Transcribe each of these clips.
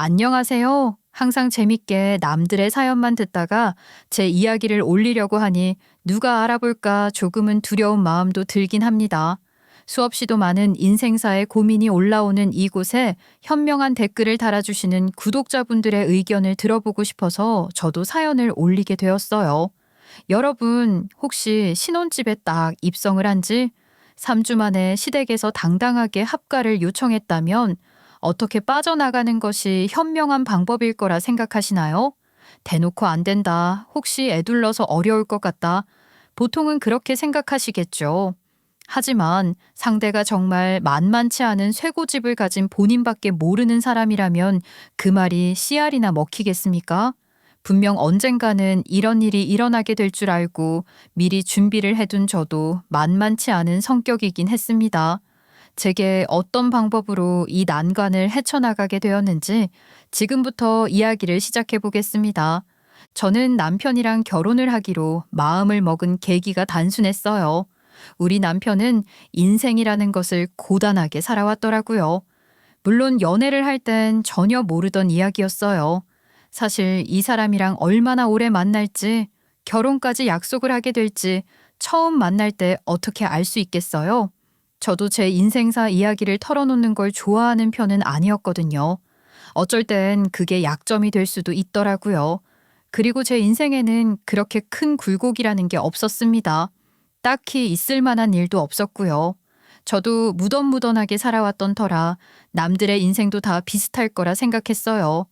안녕하세요. 항상 재밌게 남들의 사연만 듣다가 제 이야기를 올리려고 하니 누가 알아볼까 조금은 두려운 마음도 들긴 합니다. 수없이도 많은 인생사의 고민이 올라오는 이곳에 현명한 댓글을 달아주시는 구독자분들의 의견을 들어보고 싶어서 저도 사연을 올리게 되었어요. 여러분, 혹시 신혼집에 딱 입성을 한 지 3주 만에 시댁에서 당당하게 합가를 요청했다면 어떻게 빠져나가는 것이 현명한 방법일 거라 생각하시나요? 대놓고 안 된다. 혹시 애둘러서 어려울 것 같다. 보통은 그렇게 생각하시겠죠. 하지만 상대가 정말 만만치 않은 쇠고집을 가진 본인밖에 모르는 사람이라면 그 말이 씨알이나 먹히겠습니까? 분명 언젠가는 이런 일이 일어나게 될 줄 알고 미리 준비를 해둔 저도 만만치 않은 성격이긴 했습니다. 제게 어떤 방법으로 이 난관을 헤쳐나가게 되었는지 지금부터 이야기를 시작해 보겠습니다. 저는 남편이랑 결혼을 하기로 마음을 먹은 계기가 단순했어요. 우리 남편은 인생이라는 것을 고단하게 살아왔더라고요. 물론 연애를 할 땐 전혀 모르던 이야기였어요. 사실 이 사람이랑 얼마나 오래 만날지, 결혼까지 약속을 하게 될지 처음 만날 때 어떻게 알 수 있겠어요? 저도 제 인생사 이야기를 털어놓는 걸 좋아하는 편은 아니었거든요. 어쩔 땐 그게 약점이 될 수도 있더라고요. 그리고 제 인생에는 그렇게 큰 굴곡이라는 게 없었습니다. 딱히 있을 만한 일도 없었고요. 저도 무던무던하게 살아왔던 터라 남들의 인생도 다 비슷할 거라 생각했어요.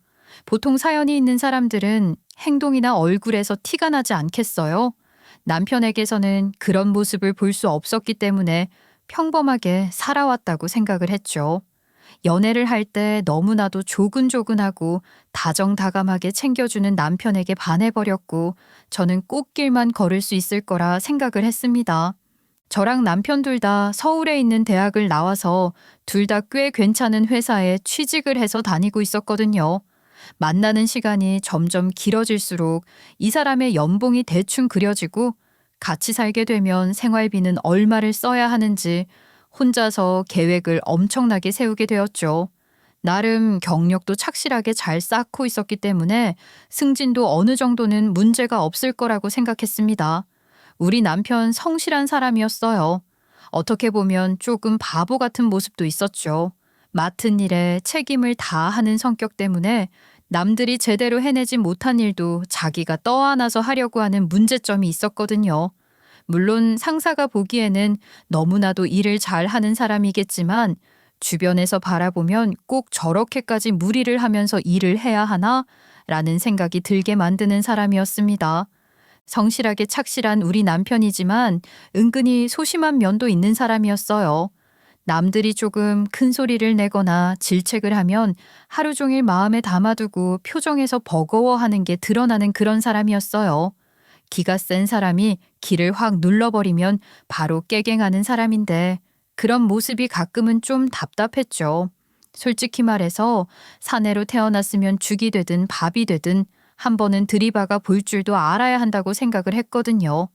보통 사연이 있는 사람들은 행동이나 얼굴에서 티가 나지 않겠어요? 남편에게서는 그런 모습을 볼 수 없었기 때문에 평범하게 살아왔다고 생각을 했죠. 연애를 할 때 너무나도 조근조근하고 다정다감하게 챙겨주는 남편에게 반해버렸고 저는 꽃길만 걸을 수 있을 거라 생각을 했습니다. 저랑 남편 둘 다 서울에 있는 대학을 나와서 둘 다 꽤 괜찮은 회사에 취직을 해서 다니고 있었거든요. 만나는 시간이 점점 길어질수록 이 사람의 연봉이 대충 그려지고 같이 살게 되면 생활비는 얼마를 써야 하는지 혼자서 계획을 엄청나게 세우게 되었죠. 나름 경력도 착실하게 잘 쌓고 있었기 때문에 승진도 어느 정도는 문제가 없을 거라고 생각했습니다. 우리 남편 성실한 사람이었어요. 어떻게 보면 조금 바보 같은 모습도 있었죠. 맡은 일에 책임을 다하는 성격 때문에 남들이 제대로 해내지 못한 일도 자기가 떠안아서 하려고 하는 문제점이 있었거든요. 물론 상사가 보기에는 너무나도 일을 잘하는 사람이겠지만 주변에서 바라보면 꼭 저렇게까지 무리를 하면서 일을 해야 하나? 라는 생각이 들게 만드는 사람이었습니다. 성실하게 착실한 우리 남편이지만 은근히 소심한 면도 있는 사람이었어요. 남들이 조금 큰 소리를 내거나 질책을 하면 하루 종일 마음에 담아두고 표정에서 버거워하는 게 드러나는 그런 사람이었어요. 기가 센 사람이 기를 확 눌러버리면 바로 깨갱하는 사람인데 그런 모습이 가끔은 좀 답답했죠. 솔직히 말해서 사내로 태어났으면 죽이 되든 밥이 되든 한 번은 들이박아 볼 줄도 알아야 한다고 생각을 했거든요.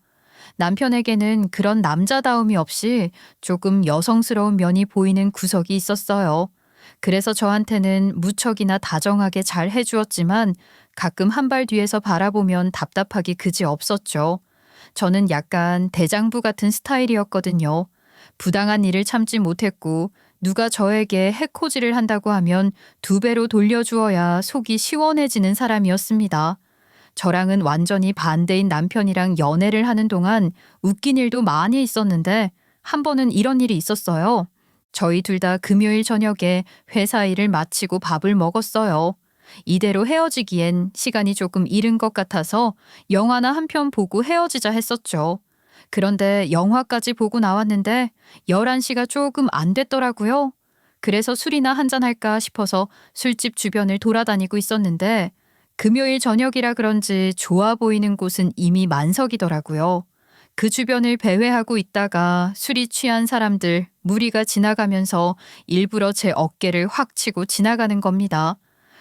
남편에게는 그런 남자다움이 없이 조금 여성스러운 면이 보이는 구석이 있었어요. 그래서 저한테는 무척이나 다정하게 잘 해주었지만 가끔 한 발 뒤에서 바라보면 답답하기 그지 없었죠. 저는 약간 대장부 같은 스타일이었거든요. 부당한 일을 참지 못했고 누가 저에게 해코지를 한다고 하면 2배로 돌려주어야 속이 시원해지는 사람이었습니다. 저랑은 완전히 반대인 남편이랑 연애를 하는 동안 웃긴 일도 많이 있었는데 한 번은 이런 일이 있었어요. 저희 둘 다 금요일 저녁에 회사 일을 마치고 밥을 먹었어요. 이대로 헤어지기엔 시간이 조금 이른 것 같아서 영화나 한 편 보고 헤어지자 했었죠. 그런데 영화까지 보고 나왔는데 11시가 조금 안 됐더라고요. 그래서 술이나 한잔 할까 싶어서 술집 주변을 돌아다니고 있었는데 금요일 저녁이라 그런지 좋아 보이는 곳은 이미 만석이더라고요. 그 주변을 배회하고 있다가 술이 취한 사람들 무리가 지나가면서 일부러 제 어깨를 확 치고 지나가는 겁니다.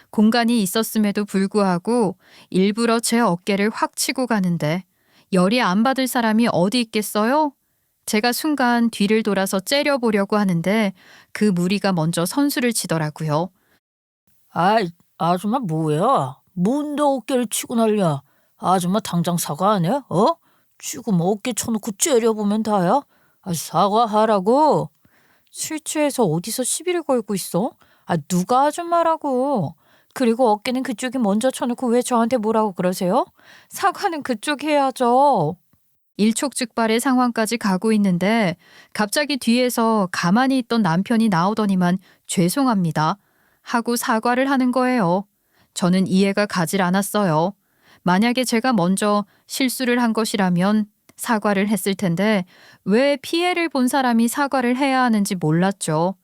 공간이 있었음에도 불구하고 일부러 제 어깨를 확 치고 가는데 열이 안 받을 사람이 어디 있겠어요? 제가 순간 뒤를 돌아서 째려보려고 하는데 그 무리가 먼저 선수를 치더라고요. 아, 아줌마 뭐야? 뭔데 어깨를 치고 난리야? 아줌마 당장 사과 안 해? 어? 지금 어깨 쳐놓고 째려보면 다야? 사과하라고. 술 취해서 어디서 시비를 걸고 있어? 누가 아줌마라고. 그리고 어깨는 그쪽이 먼저 쳐놓고 왜 저한테 뭐라고 그러세요? 사과는 그쪽이 해야죠. 일촉즉발의 상황까지 가고 있는데 갑자기 뒤에서 가만히 있던 남편이 나오더니만 죄송합니다 하고 사과를 하는 거예요. 저는 이해가 가질 않았어요. 만약에 제가 먼저 실수를 한 것이라면 사과를 했을 텐데 왜 피해를 본 사람이 사과를 해야 하는지 몰랐죠.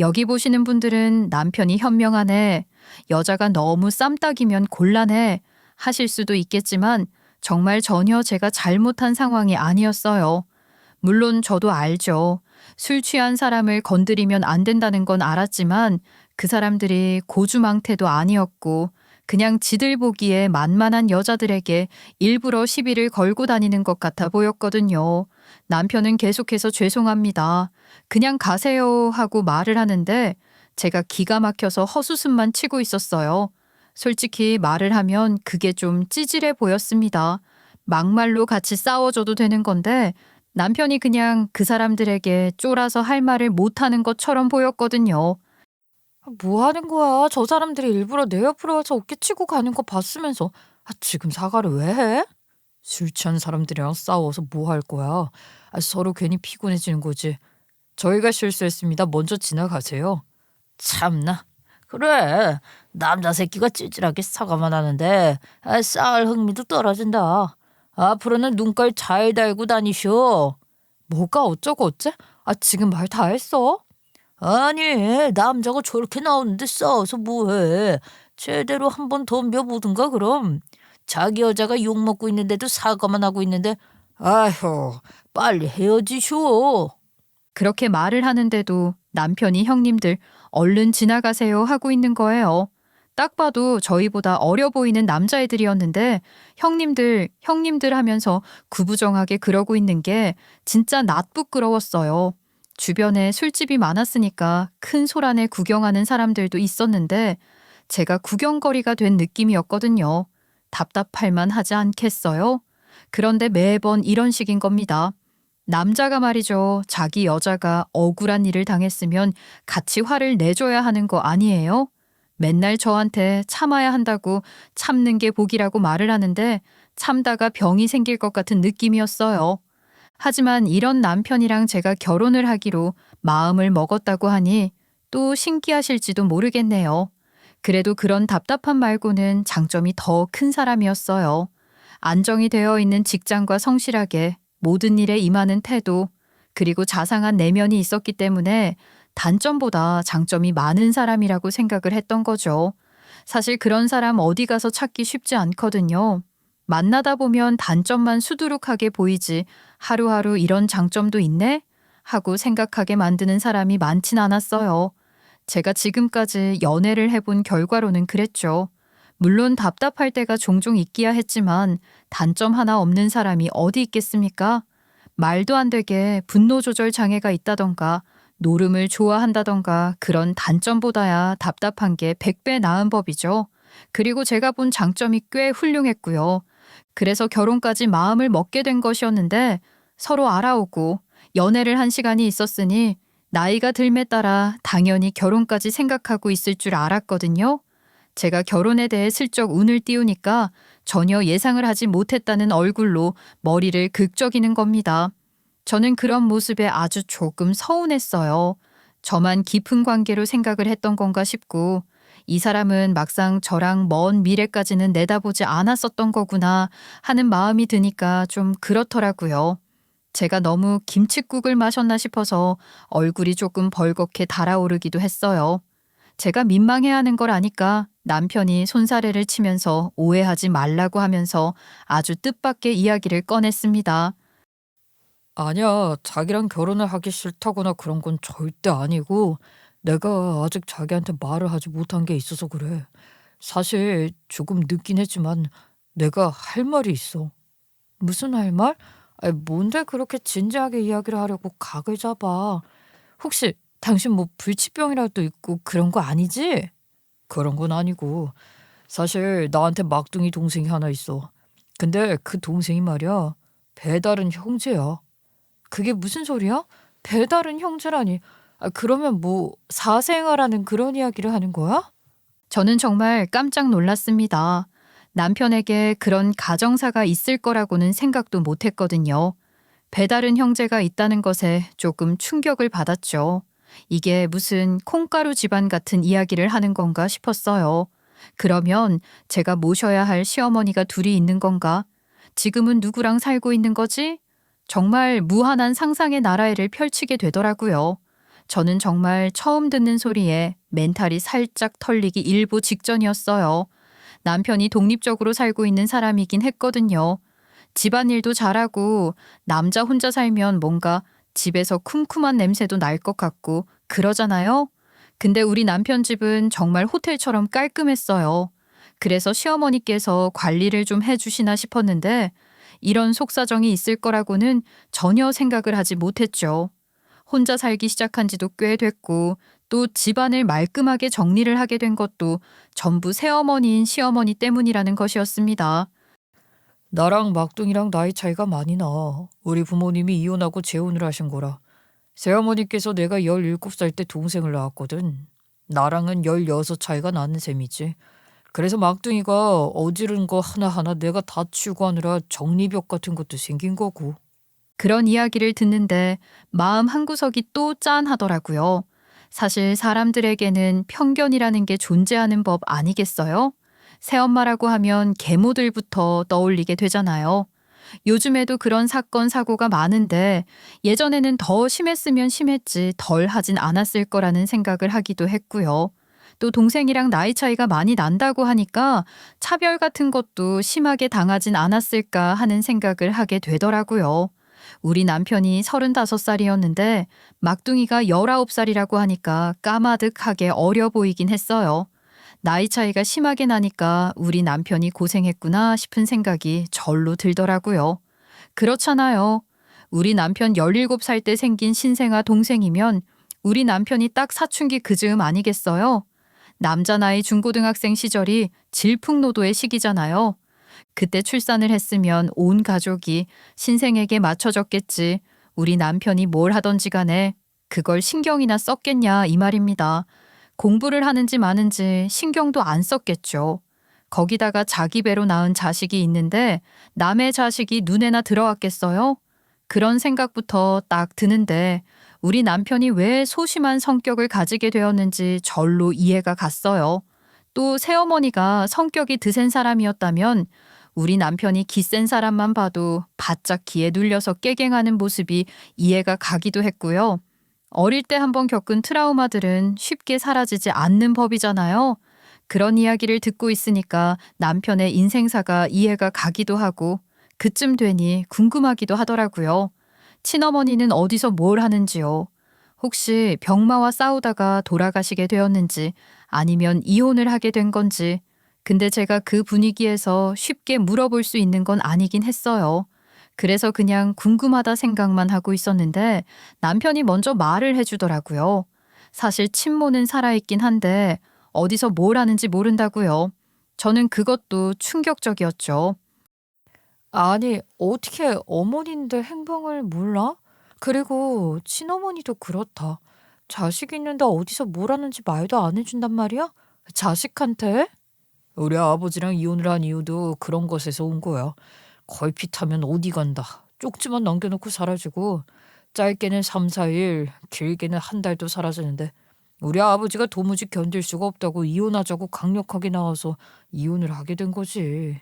여기 보시는 분들은 남편이 현명하네, 여자가 너무 쌈딱이면 곤란해 하실 수도 있겠지만 정말 전혀 제가 잘못한 상황이 아니었어요. 물론 저도 알죠. 술 취한 사람을 건드리면 안 된다는 건 알았지만 그 사람들이 고주망태도 아니었고 그냥 지들 보기에 만만한 여자들에게 일부러 시비를 걸고 다니는 것 같아 보였거든요. 남편은 계속해서 죄송합니다, 그냥 가세요 하고 말을 하는데 제가 기가 막혀서 헛웃음만 치고 있었어요. 솔직히 말을 하면 그게 좀 찌질해 보였습니다. 막말로 같이 싸워줘도 되는 건데 남편이 그냥 그 사람들에게 쫄아서 할 말을 못하는 것처럼 보였거든요. 뭐 하는 거야? 저 사람들이 일부러 내 옆으로 와서 어깨 치고 가는 거 봤으면서 지금 사과를 왜 해? 술 취한 사람들이랑 싸워서 뭐 할 거야? 서로 괜히 피곤해지는 거지. 저희가 실수했습니다. 먼저 지나가세요. 참나. 그래. 남자 새끼가 찌질하게 사과만 하는데 싸울 흥미도 떨어진다. 앞으로는 눈깔 잘 달고 다니쇼. 뭐가 어쩌고 어째? 지금 말 다 했어? 아니, 남자가 저렇게 나오는데 싸워서 뭐해. 제대로 한 번 덤벼보든가 그럼. 자기 여자가 욕먹고 있는데도 사과만 하고 있는데 아휴, 빨리 헤어지쇼. 그렇게 말을 하는데도 남편이 형님들 얼른 지나가세요 하고 있는 거예요. 딱 봐도 저희보다 어려 보이는 남자애들이었는데 형님들, 형님들 하면서 구부정하게 그러고 있는 게 진짜 낯부끄러웠어요. 주변에 술집이 많았으니까 큰 소란에 구경하는 사람들도 있었는데 제가 구경거리가 된 느낌이었거든요. 답답할 만하지 않겠어요? 그런데 매번 이런 식인 겁니다. 남자가 말이죠. 자기 여자가 억울한 일을 당했으면 같이 화를 내줘야 하는 거 아니에요? 맨날 저한테 참아야 한다고 참는 게 복이라고 말을 하는데 참다가 병이 생길 것 같은 느낌이었어요. 하지만 이런 남편이랑 제가 결혼을 하기로 마음을 먹었다고 하니 또 신기하실지도 모르겠네요. 그래도 그런 답답함 말고는 장점이 더 큰 사람이었어요. 안정이 되어 있는 직장과 성실하게 모든 일에 임하는 태도, 그리고 자상한 내면이 있었기 때문에 단점보다 장점이 많은 사람이라고 생각을 했던 거죠. 사실 그런 사람 어디 가서 찾기 쉽지 않거든요. 만나다 보면 단점만 수두룩하게 보이지 하루하루 이런 장점도 있네? 하고 생각하게 만드는 사람이 많진 않았어요. 제가 지금까지 연애를 해본 결과로는 그랬죠. 물론 답답할 때가 종종 있기야 했지만 단점 하나 없는 사람이 어디 있겠습니까? 말도 안 되게 분노 조절 장애가 있다던가 노름을 좋아한다던가 그런 단점보다야 답답한 게 100배 나은 법이죠. 그리고 제가 본 장점이 꽤 훌륭했고요. 그래서 결혼까지 마음을 먹게 된 것이었는데 서로 알아오고 연애를 한 시간이 있었으니 나이가 들매 따라 당연히 결혼까지 생각하고 있을 줄 알았거든요. 제가 결혼에 대해 슬쩍 운을 띄우니까 전혀 예상을 하지 못했다는 얼굴로 머리를 극적이는 겁니다. 저는 그런 모습에 아주 조금 서운했어요. 저만 깊은 관계로 생각을 했던 건가 싶고 이 사람은 막상 저랑 먼 미래까지는 내다보지 않았었던 거구나 하는 마음이 드니까 좀 그렇더라고요. 제가 너무 김칫국을 마셨나 싶어서 얼굴이 조금 벌겋게 달아오르기도 했어요. 제가 민망해하는 걸 아니까 남편이 손사래를 치면서 오해하지 말라고 하면서 아주 뜻밖의 이야기를 꺼냈습니다. 아니야, 자기랑 결혼을 하기 싫다거나 그런 건 절대 아니고 내가 아직 자기한테 말을 하지 못한 게 있어서 그래. 사실 조금 늦긴 했지만 내가 할 말이 있어. 무슨 할 말? 뭔데 그렇게 진지하게 이야기를 하려고 각을 잡아. 혹시 당신 뭐 불치병이라도 있고 그런 거 아니지? 그런 건 아니고 사실 나한테 막둥이 동생이 하나 있어. 근데 그 동생이 말이야. 배다른 형제야. 그게 무슨 소리야? 배다른 형제라니. 그러면 뭐 사생아라는 그런 이야기를 하는 거야? 저는 정말 깜짝 놀랐습니다. 남편에게 그런 가정사가 있을 거라고는 생각도 못 했거든요. 배다른 형제가 있다는 것에 조금 충격을 받았죠. 이게 무슨 콩가루 집안 같은 이야기를 하는 건가 싶었어요. 그러면 제가 모셔야 할 시어머니가 둘이 있는 건가? 지금은 누구랑 살고 있는 거지? 정말 무한한 상상의 나라를 펼치게 되더라고요. 저는 정말 처음 듣는 소리에 멘탈이 살짝 털리기 일보 직전이었어요. 남편이 독립적으로 살고 있는 사람이긴 했거든요. 집안일도 잘하고 남자 혼자 살면 뭔가 집에서 쿰쿰한 냄새도 날 것 같고 그러잖아요. 근데 우리 남편 집은 정말 호텔처럼 깔끔했어요. 그래서 시어머니께서 관리를 좀 해주시나 싶었는데 이런 속사정이 있을 거라고는 전혀 생각을 하지 못했죠. 혼자 살기 시작한 지도 꽤 됐고 또 집안을 말끔하게 정리를 하게 된 것도 전부 새어머니인 시어머니 때문이라는 것이었습니다. 나랑 막둥이랑 나이 차이가 많이 나. 우리 부모님이 이혼하고 재혼을 하신 거라. 새어머니께서 내가 17살 때 동생을 낳았거든. 나랑은 16 차이가 나는 셈이지. 그래서 막둥이가 어지른 거 하나하나 내가 다 치우고 하느라 정리벽 같은 것도 생긴 거고. 그런 이야기를 듣는데 마음 한구석이 또 짠하더라고요. 사실 사람들에게는 편견이라는 게 존재하는 법 아니겠어요? 새엄마라고 하면 계모들부터 떠올리게 되잖아요. 요즘에도 그런 사건, 사고가 많은데 예전에는 더 심했으면 심했지 덜 하진 않았을 거라는 생각을 하기도 했고요. 또 동생이랑 나이 차이가 많이 난다고 하니까 차별 같은 것도 심하게 당하진 않았을까 하는 생각을 하게 되더라고요. 우리 남편이 35살이었는데 막둥이가 19살이라고 하니까 까마득하게 어려 보이긴 했어요. 나이 차이가 심하게 나니까 우리 남편이 고생했구나 싶은 생각이 절로 들더라고요. 그렇잖아요. 우리 남편 17살 때 생긴 신생아 동생이면 우리 남편이 딱 사춘기 그 즈음 아니겠어요? 남자 나이 중고등학생 시절이 질풍노도의 시기잖아요. 그때 출산을 했으면 온 가족이 신생에게 맞춰졌겠지. 우리 남편이 뭘 하던지 간에 그걸 신경이나 썼겠냐 이 말입니다. 공부를 하는지 마는지 신경도 안 썼겠죠. 거기다가 자기 배로 낳은 자식이 있는데 남의 자식이 눈에나 들어왔겠어요? 그런 생각부터 딱 드는데 우리 남편이 왜 소심한 성격을 가지게 되었는지 절로 이해가 갔어요. 또 새어머니가 성격이 드센 사람이었다면 우리 남편이 기센 사람만 봐도 바짝 기에 눌려서 깨갱하는 모습이 이해가 가기도 했고요. 어릴 때 한번 겪은 트라우마들은 쉽게 사라지지 않는 법이잖아요. 그런 이야기를 듣고 있으니까 남편의 인생사가 이해가 가기도 하고 그쯤 되니 궁금하기도 하더라고요. 친어머니는 어디서 뭘 하는지요? 혹시 병마와 싸우다가 돌아가시게 되었는지 아니면 이혼을 하게 된 건지. 근데 제가 그 분위기에서 쉽게 물어볼 수 있는 건 아니긴 했어요. 그래서 그냥 궁금하다 생각만 하고 있었는데 남편이 먼저 말을 해주더라고요. 사실 친모는 살아있긴 한데 어디서 뭘 하는지 모른다고요. 저는 그것도 충격적이었죠. 아니, 어떻게 어머니인데 행방을 몰라? 그리고 친어머니도 그렇다. 자식 있는데 어디서 뭘 하는지 말도 안 해준단 말이야? 자식한테? 우리 아버지랑 이혼을 한 이유도 그런 것에서 온 거야. 걸핏하면 어디 간다. 쪽지만 남겨놓고 사라지고 짧게는 3, 4일, 길게는 한 달도 사라지는데 우리 아버지가 도무지 견딜 수가 없다고 이혼하자고 강력하게 나와서 이혼을 하게 된 거지.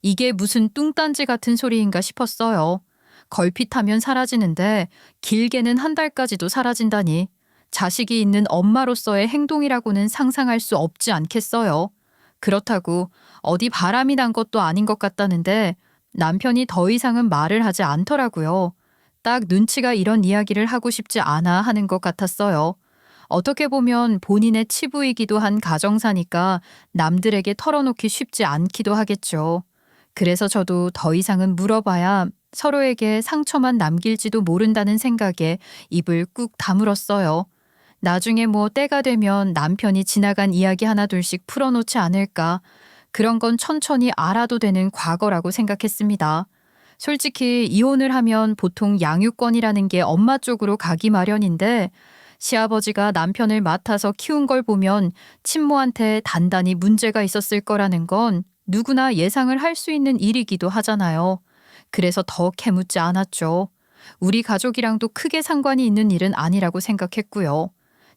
이게 무슨 뚱딴지 같은 소리인가 싶었어요. 걸핏하면 사라지는데 길게는 한 달까지도 사라진다니. 자식이 있는 엄마로서의 행동이라고는 상상할 수 없지 않겠어요. 그렇다고 어디 바람이 난 것도 아닌 것 같다는데 남편이 더 이상은 말을 하지 않더라고요. 딱 눈치가 이런 이야기를 하고 싶지 않아 하는 것 같았어요. 어떻게 보면 본인의 치부이기도 한 가정사니까 남들에게 털어놓기 쉽지 않기도 하겠죠. 그래서 저도 더 이상은 물어봐야 서로에게 상처만 남길지도 모른다는 생각에 입을 꾹 다물었어요. 나중에 뭐 때가 되면 남편이 지나간 이야기 하나둘씩 풀어놓지 않을까. 그런 건 천천히 알아도 되는 과거라고 생각했습니다. 솔직히 이혼을 하면 보통 양육권이라는 게 엄마 쪽으로 가기 마련인데 시아버지가 남편을 맡아서 키운 걸 보면 친모한테 단단히 문제가 있었을 거라는 건 누구나 예상을 할 수 있는 일이기도 하잖아요. 그래서 더 캐묻지 않았죠. 우리 가족이랑도 크게 상관이 있는 일은 아니라고 생각했고요.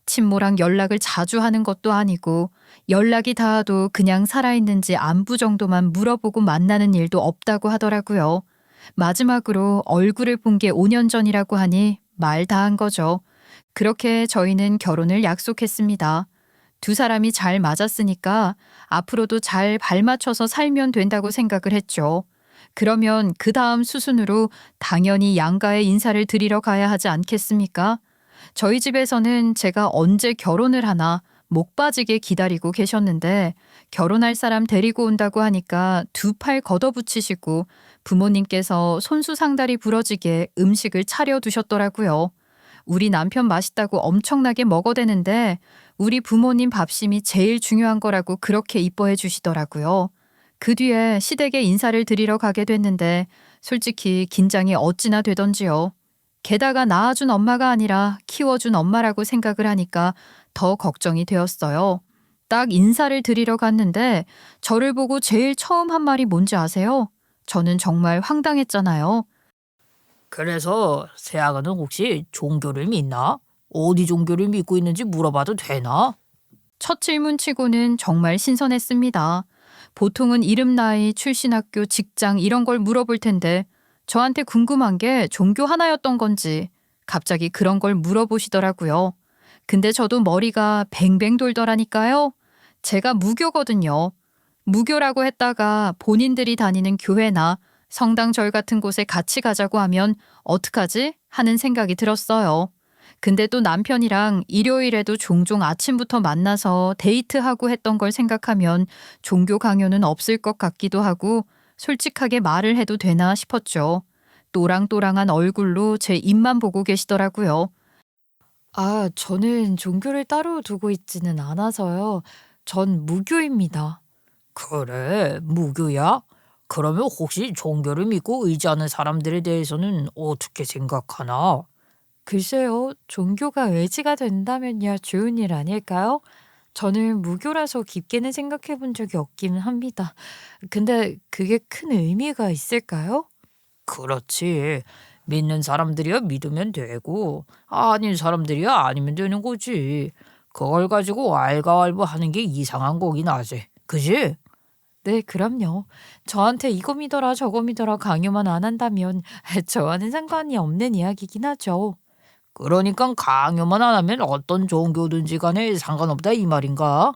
친모랑 연락을 자주 하는 것도 아니고 연락이 닿아도 그냥 살아있는지 안부 정도만 물어보고 만나는 일도 없다고 하더라고요. 마지막으로 얼굴을 본 게 5년 전이라고 하니 말 다 한 거죠. 그렇게 저희는 결혼을 약속했습니다. 두 사람이 잘 맞았으니까 앞으로도 잘 발맞춰서 살면 된다고 생각을 했죠. 그러면 그 다음 수순으로 당연히 양가에 인사를 드리러 가야 하지 않겠습니까? 저희 집에서는 제가 언제 결혼을 하나 목 빠지게 기다리고 계셨는데 결혼할 사람 데리고 온다고 하니까 두 팔 걷어붙이시고 부모님께서 손수 상다리 부러지게 음식을 차려두셨더라고요. 우리 남편 맛있다고 엄청나게 먹어대는데 우리 부모님 밥심이 제일 중요한 거라고 그렇게 이뻐해 주시더라고요. 그 뒤에 시댁에 인사를 드리러 가게 됐는데 솔직히 긴장이 어찌나 되던지요. 게다가 낳아준 엄마가 아니라 키워준 엄마라고 생각을 하니까 더 걱정이 되었어요. 딱 인사를 드리러 갔는데 저를 보고 제일 처음 한 말이 뭔지 아세요? 저는 정말 황당했잖아요. 그래서 새아가는 혹시 종교를 믿나? 어디 종교를 믿고 있는지 물어봐도 되나? 첫 질문치고는 정말 신선했습니다. 보통은 이름, 나이, 출신 학교, 직장 이런 걸 물어볼 텐데 저한테 궁금한 게 종교 하나였던 건지 갑자기 그런 걸 물어보시더라고요. 근데 저도 머리가 뱅뱅 돌더라니까요. 제가 무교거든요. 무교라고 했다가 본인들이 다니는 교회나 성당절 같은 곳에 같이 가자고 하면 어떡하지? 하는 생각이 들었어요. 근데 또 남편이랑 일요일에도 종종 아침부터 만나서 데이트하고 했던 걸 생각하면 종교 강요는 없을 것 같기도 하고 솔직하게 말을 해도 되나 싶었죠. 또랑또랑한 얼굴로 제 입만 보고 계시더라고요. 아, 저는 종교를 따로 두고 있지는 않아서요. 전 무교입니다. 그래, 무교야? 그러면 혹시 종교를 믿고 의지하는 사람들에 대해서는 어떻게 생각하나? 글쎄요, 종교가 의지가 된다면야 좋은 일 아닐까요? 저는 무교라서 깊게는 생각해 본 적이 없기는 합니다. 근데 그게 큰 의미가 있을까요? 그렇지. 믿는 사람들이야 믿으면 되고, 아닌 사람들이야 아니면 되는 거지. 그걸 가지고 왈가왈부하는 게 이상한 거긴 하지. 그지? 네, 그럼요. 저한테 이거 믿어라 저거 믿어라 강요만 안 한다면 저와는 상관이 없는 이야기긴 하죠. 그러니까 강요만 안 하면 어떤 종교든지 간에 상관없다 이 말인가?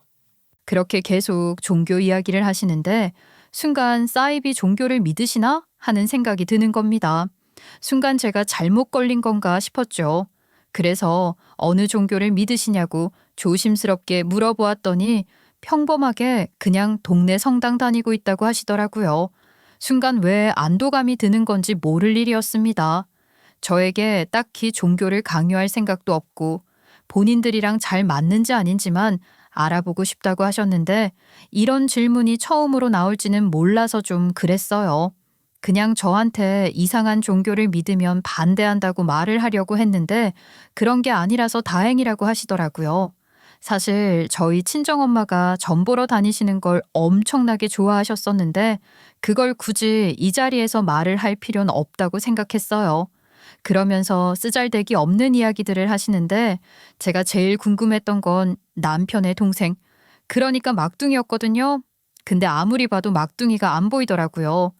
그렇게 계속 종교 이야기를 하시는데 순간 사이비 종교를 믿으시나 하는 생각이 드는 겁니다. 순간 제가 잘못 걸린 건가 싶었죠. 그래서 어느 종교를 믿으시냐고 조심스럽게 물어보았더니 평범하게 그냥 동네 성당 다니고 있다고 하시더라고요. 순간 왜 안도감이 드는 건지 모를 일이었습니다. 저에게 딱히 종교를 강요할 생각도 없고 본인들이랑 잘 맞는지 아닌지만 알아보고 싶다고 하셨는데 이런 질문이 처음으로 나올지는 몰라서 좀 그랬어요. 그냥 저한테 이상한 종교를 믿으면 반대한다고 말을 하려고 했는데 그런 게 아니라서 다행이라고 하시더라고요. 사실 저희 친정엄마가 점 보러 다니시는 걸 엄청나게 좋아하셨었는데 그걸 굳이 이 자리에서 말을 할 필요는 없다고 생각했어요. 그러면서 쓰잘데기 없는 이야기들을 하시는데 제가 제일 궁금했던 건 남편의 동생, 그러니까 막둥이였거든요. 근데 아무리 봐도 막둥이가 안 보이더라고요.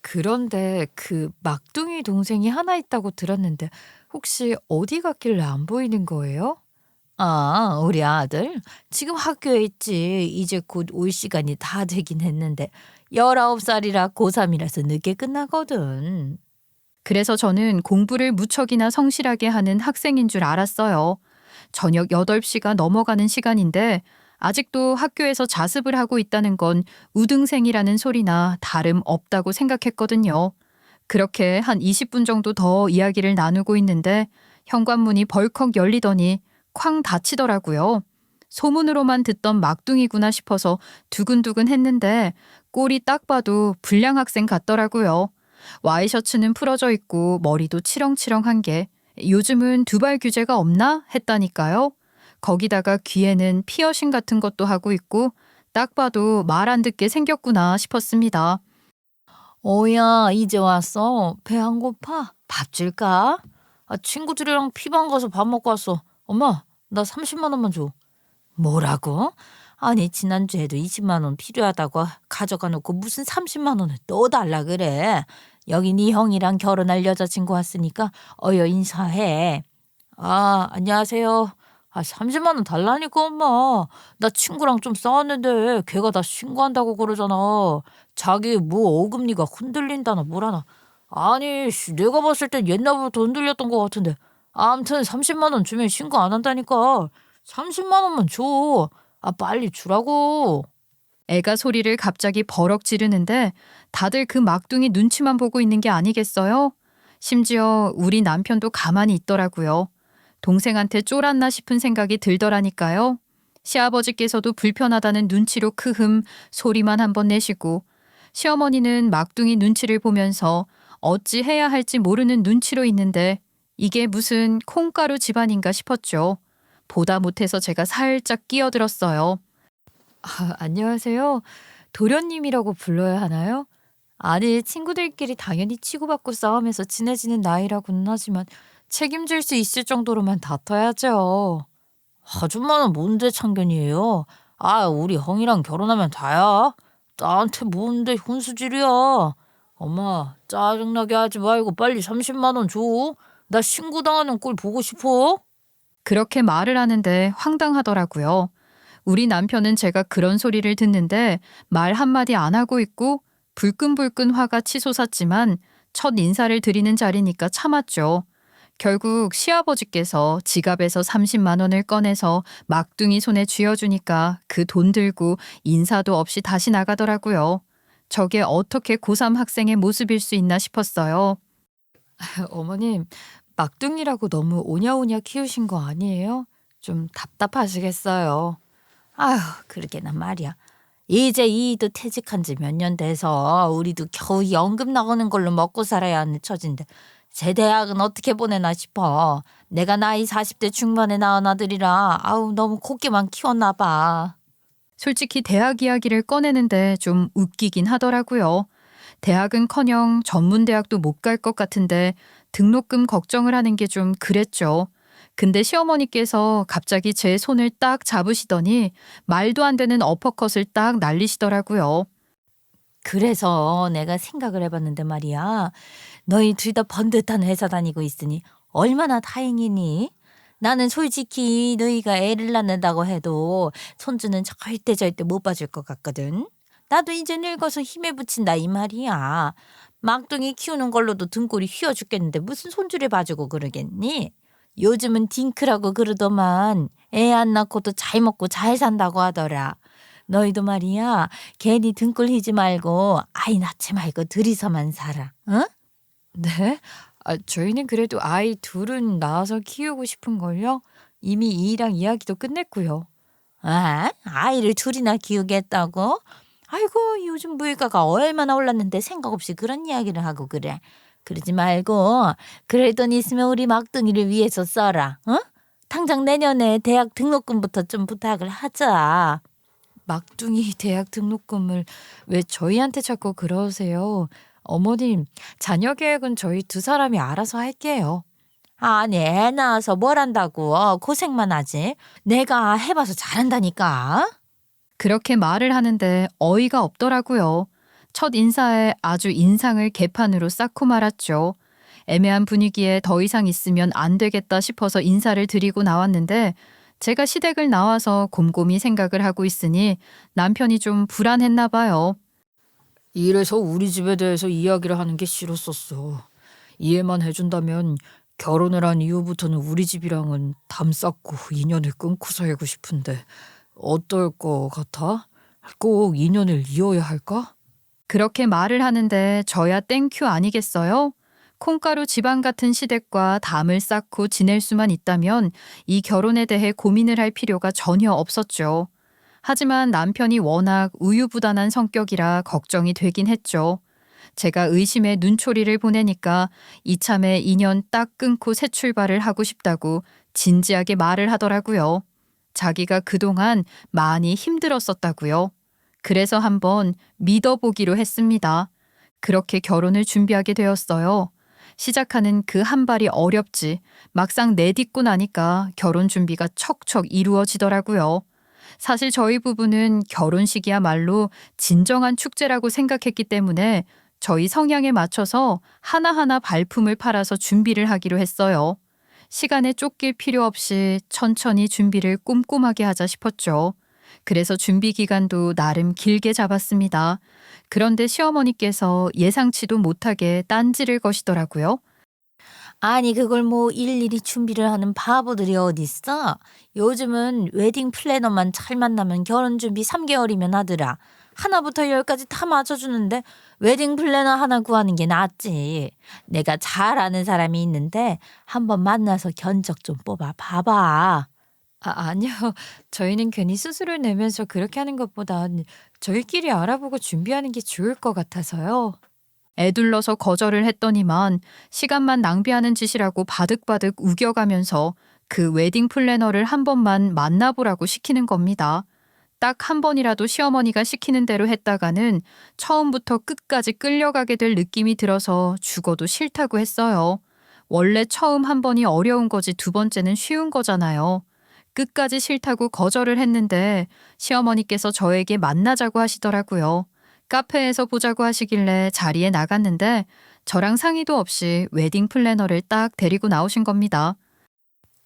그런데 그 막둥이 동생이 하나 있다고 들었는데 혹시 어디 갔길래 안 보이는 거예요? 아, 우리 아들 지금 학교에 있지. 이제 곧 올 시간이 다 되긴 했는데 19살이라 고3이라서 늦게 끝나거든. 그래서 저는 공부를 무척이나 성실하게 하는 학생인 줄 알았어요. 저녁 8시가 넘어가는 시간인데 아직도 학교에서 자습을 하고 있다는 건 우등생이라는 소리나 다름 없다고 생각했거든요. 그렇게 한 20분 정도 더 이야기를 나누고 있는데 현관문이 벌컥 열리더니 쾅 다치더라고요. 소문으로만 듣던 막둥이구나 싶어서 두근두근 했는데 꼴이 딱 봐도 불량 학생 같더라고요. 와이셔츠는 풀어져 있고 머리도 치렁치렁한 게 요즘은 두발 규제가 없나 했다니까요. 거기다가 귀에는 피어싱 같은 것도 하고 있고 딱 봐도 말 안 듣게 생겼구나 싶었습니다. 어야, 이제 왔어. 배 안 고파? 밥 줄까? 친구들이랑 피방 가서 밥 먹고 왔어. 엄마, 나 30만 원만 줘. 뭐라고? 아니, 지난주에도 20만 원 필요하다고 가져가 놓고 무슨 30만 원을 또 달라 그래. 여기 네 형이랑 결혼할 여자친구 왔으니까 어여 인사해. 안녕하세요. 30만 원 달라니까 엄마. 나 친구랑 좀 싸웠는데 걔가 나 신고한다고 그러잖아. 자기 뭐 어금니가 흔들린다나 뭐라나. 아니, 내가 봤을 땐 옛날부터 흔들렸던 것 같은데. 아무튼 30만 원 주면 신고 안 한다니까. 30만 원만 줘. 빨리 주라고. 애가 소리를 갑자기 버럭 지르는데 다들 그 막둥이 눈치만 보고 있는 게 아니겠어요? 심지어 우리 남편도 가만히 있더라고요. 동생한테 쫄았나 싶은 생각이 들더라니까요. 시아버지께서도 불편하다는 눈치로 크흠 소리만 한번 내시고 시어머니는 막둥이 눈치를 보면서 어찌 해야 할지 모르는 눈치로 있는데 이게 무슨 콩가루 집안인가 싶었죠. 보다 못해서 제가 살짝 끼어들었어요. 안녕하세요. 도련님이라고 불러야 하나요? 아니, 친구들끼리 당연히 치고받고 싸우면서 친해지는 나이라고는 하지만 책임질 수 있을 정도로만 다퉈야죠. 아줌마는 뭔데 참견이에요? 우리 형이랑 결혼하면 다야. 나한테 뭔데 혼수질이야. 엄마, 짜증나게 하지 말고 빨리 30만 원 줘. 나 신고당하는 꼴 보고 싶어. 그렇게 말을 하는데 황당하더라고요. 우리 남편은 제가 그런 소리를 듣는데 말 한마디 안 하고 있고 불끈불끈 화가 치솟았지만 첫 인사를 드리는 자리니까 참았죠. 결국 시아버지께서 지갑에서 30만 원을 꺼내서 막둥이 손에 쥐어주니까 그 돈 들고 인사도 없이 다시 나가더라고요. 저게 어떻게 고3 학생의 모습일 수 있나 싶었어요. 어머님, 막둥이라고 너무 오냐오냐 키우신 거 아니에요? 좀 답답하시겠어요. 아휴, 그러게나 말이야. 이제 이도 퇴직한 지 몇 년 돼서 우리도 겨우 연금 나오는 걸로 먹고 살아야 하는 처진데 제 대학은 어떻게 보내나 싶어. 내가 나이 40대 중반에 낳은 아들이라 너무 곱게만 키웠나 봐. 솔직히 대학 이야기를 꺼내는데 좀 웃기긴 하더라고요. 대학은커녕 전문대학도 못 갈 것 같은데 등록금 걱정을 하는 게 좀 그랬죠. 근데 시어머니께서 갑자기 제 손을 딱 잡으시더니 말도 안 되는 어퍼컷을 딱 날리시더라고요. 그래서 내가 생각을 해봤는데 말이야. 너희 둘 다 번듯한 회사 다니고 있으니 얼마나 다행이니? 나는 솔직히 너희가 애를 낳는다고 해도 손주는 절대 못 봐줄 것 같거든. 나도 이제 늙어서 힘에 부친다 이 말이야. 막둥이 키우는 걸로도 등골이 휘어 죽겠는데 무슨 손주를 봐주고 그러겠니? 요즘은 딩크라고 그러더만 애 안 낳고도 잘 먹고 잘 산다고 하더라. 너희도 말이야 괜히 등골 휘지 말고 아이 낳지 말고 둘이서만 살아. 응? 네? 저희는 그래도 아이 둘은 낳아서 키우고 싶은걸요. 이미 이랑 이야기도 끝냈고요. 아이를 둘이나 키우겠다고? 아이고, 요즘 물가가 얼마나 올랐는데 생각 없이 그런 이야기를 하고 그래. 그러지 말고 그럴 돈 있으면 우리 막둥이를 위해서 써라. 어? 당장 내년에 대학 등록금부터 좀 부탁을 하자. 막둥이 대학 등록금을 왜 저희한테 자꾸 그러세요? 어머님, 자녀 계획은 저희 두 사람이 알아서 할게요. 아니, 애 낳아서 뭘 한다고 고생만 하지. 내가 해봐서 잘한다니까. 그렇게 말을 하는데 어이가 없더라고요. 첫 인사에 아주 인상을 개판으로 쌓고 말았죠. 애매한 분위기에 더 이상 있으면 안 되겠다 싶어서 인사를 드리고 나왔는데 제가 시댁을 나와서 곰곰이 생각을 하고 있으니 남편이 좀 불안했나 봐요. 이래서 우리 집에 대해서 이야기를 하는 게 싫었었어. 이해만 해준다면 결혼을 한 이후부터는 우리 집이랑은 담 쌓고 인연을 끊고 살고 싶은데 어떨 것 같아? 꼭 인연을 이어야 할까? 그렇게 말을 하는데 저야 땡큐 아니겠어요? 콩가루 지방 같은 시댁과 담을 쌓고 지낼 수만 있다면 이 결혼에 대해 고민을 할 필요가 전혀 없었죠. 하지만 남편이 워낙 우유부단한 성격이라 걱정이 되긴 했죠. 제가 의심의 눈초리를 보내니까 이참에 인연 딱 끊고 새 출발을 하고 싶다고 진지하게 말을 하더라고요. 자기가 그동안 많이 힘들었었다고요. 그래서 한번 믿어보기로 했습니다. 그렇게 결혼을 준비하게 되었어요. 시작하는 그 한 발이 어렵지 막상 내딛고 나니까 결혼 준비가 척척 이루어지더라고요. 사실 저희 부부는 결혼식이야말로 진정한 축제라고 생각했기 때문에 저희 성향에 맞춰서 하나하나 발품을 팔아서 준비를 하기로 했어요. 시간에 쫓길 필요 없이 천천히 준비를 꼼꼼하게 하자 싶었죠. 그래서 준비 기간도 나름 길게 잡았습니다. 그런데 시어머니께서 예상치도 못하게 딴지를 거시더라고요. 아니 그걸 뭐 일일이 준비를 하는 바보들이 어딨어? 요즘은 웨딩 플래너만 잘 만나면 결혼 준비 3개월이면 하더라. 하나부터 열까지 다 맞춰주는데 웨딩 플래너 하나 구하는 게 낫지. 내가 잘 아는 사람이 있는데 한번 만나서 견적 좀 뽑아 봐봐. 아니요. 저희는 괜히 수수료를 내면서 그렇게 하는 것보단 저희끼리 알아보고 준비하는 게 좋을 것 같아서요. 애둘러서 거절을 했더니만 시간만 낭비하는 짓이라고 바득바득 우겨가면서 그 웨딩 플래너를 한 번만 만나보라고 시키는 겁니다. 딱 한 번이라도 시어머니가 시키는 대로 했다가는 처음부터 끝까지 끌려가게 될 느낌이 들어서 죽어도 싫다고 했어요. 원래 처음 한 번이 어려운 거지 두 번째는 쉬운 거잖아요. 끝까지 싫다고 거절을 했는데 시어머니께서 저에게 만나자고 하시더라고요. 카페에서 보자고 하시길래 자리에 나갔는데 저랑 상의도 없이 웨딩 플래너를 딱 데리고 나오신 겁니다.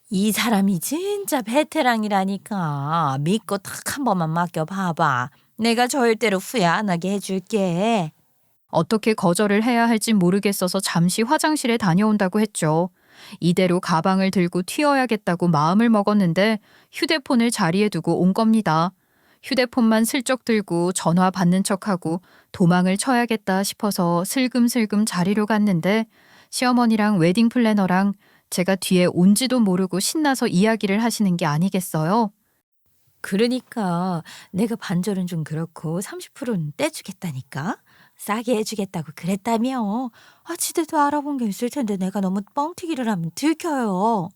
이 사람이 진짜 베테랑이라니까. 믿고 딱 한 번만 맡겨봐봐. 내가 절대로 후회 안 하게 해줄게. 어떻게 거절을 해야 할지 모르겠어서 잠시 화장실에 다녀온다고 했죠. 이대로 가방을 들고 튀어야겠다고 마음을 먹었는데 휴대폰을 자리에 두고 온 겁니다. 휴대폰만 슬쩍 들고 전화 받는 척하고 도망을 쳐야겠다 싶어서 슬금슬금 자리로 갔는데 시어머니랑 웨딩 플래너랑 제가 뒤에 온지도 모르고 신나서 이야기를 하시는 게 아니겠어요? 그러니까 내가 반절은 좀 그렇고 30%는 떼주겠다니까. 싸게 해주겠다고 그랬다며. 지대도 알아본 게 있을 텐데 내가 너무 뻥튀기를 하면 들켜요.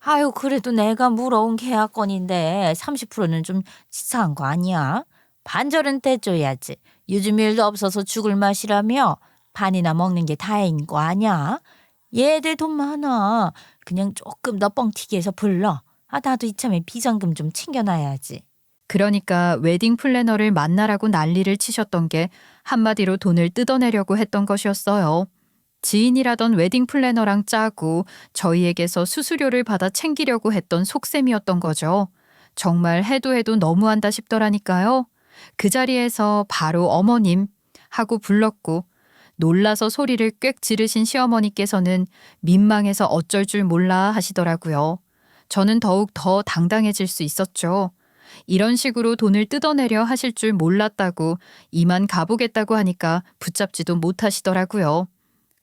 아유 그래도 내가 물어온 계약건인데 30%는 좀 치사한 거 아니야? 반절은 떼줘야지. 요즘 일도 없어서 죽을 맛이라며 반이나 먹는 게 다행인 거 아니야? 얘들 돈 많아. 그냥 조금 더 뻥튀기해서 불러. 나도 이참에 비상금 좀 챙겨놔야지. 그러니까 웨딩 플래너를 만나라고 난리를 치셨던 게 한마디로 돈을 뜯어내려고 했던 것이었어요. 지인이라던 웨딩 플래너랑 짜고 저희에게서 수수료를 받아 챙기려고 했던 속셈이었던 거죠. 정말 해도 해도 너무한다 싶더라니까요. 그 자리에서 바로 어머님 하고 불렀고 놀라서 소리를 꽥 지르신 시어머니께서는 민망해서 어쩔 줄 몰라 하시더라고요. 저는 더욱 더 당당해질 수 있었죠. 이런 식으로 돈을 뜯어내려 하실 줄 몰랐다고 이만 가보겠다고 하니까 붙잡지도 못하시더라고요.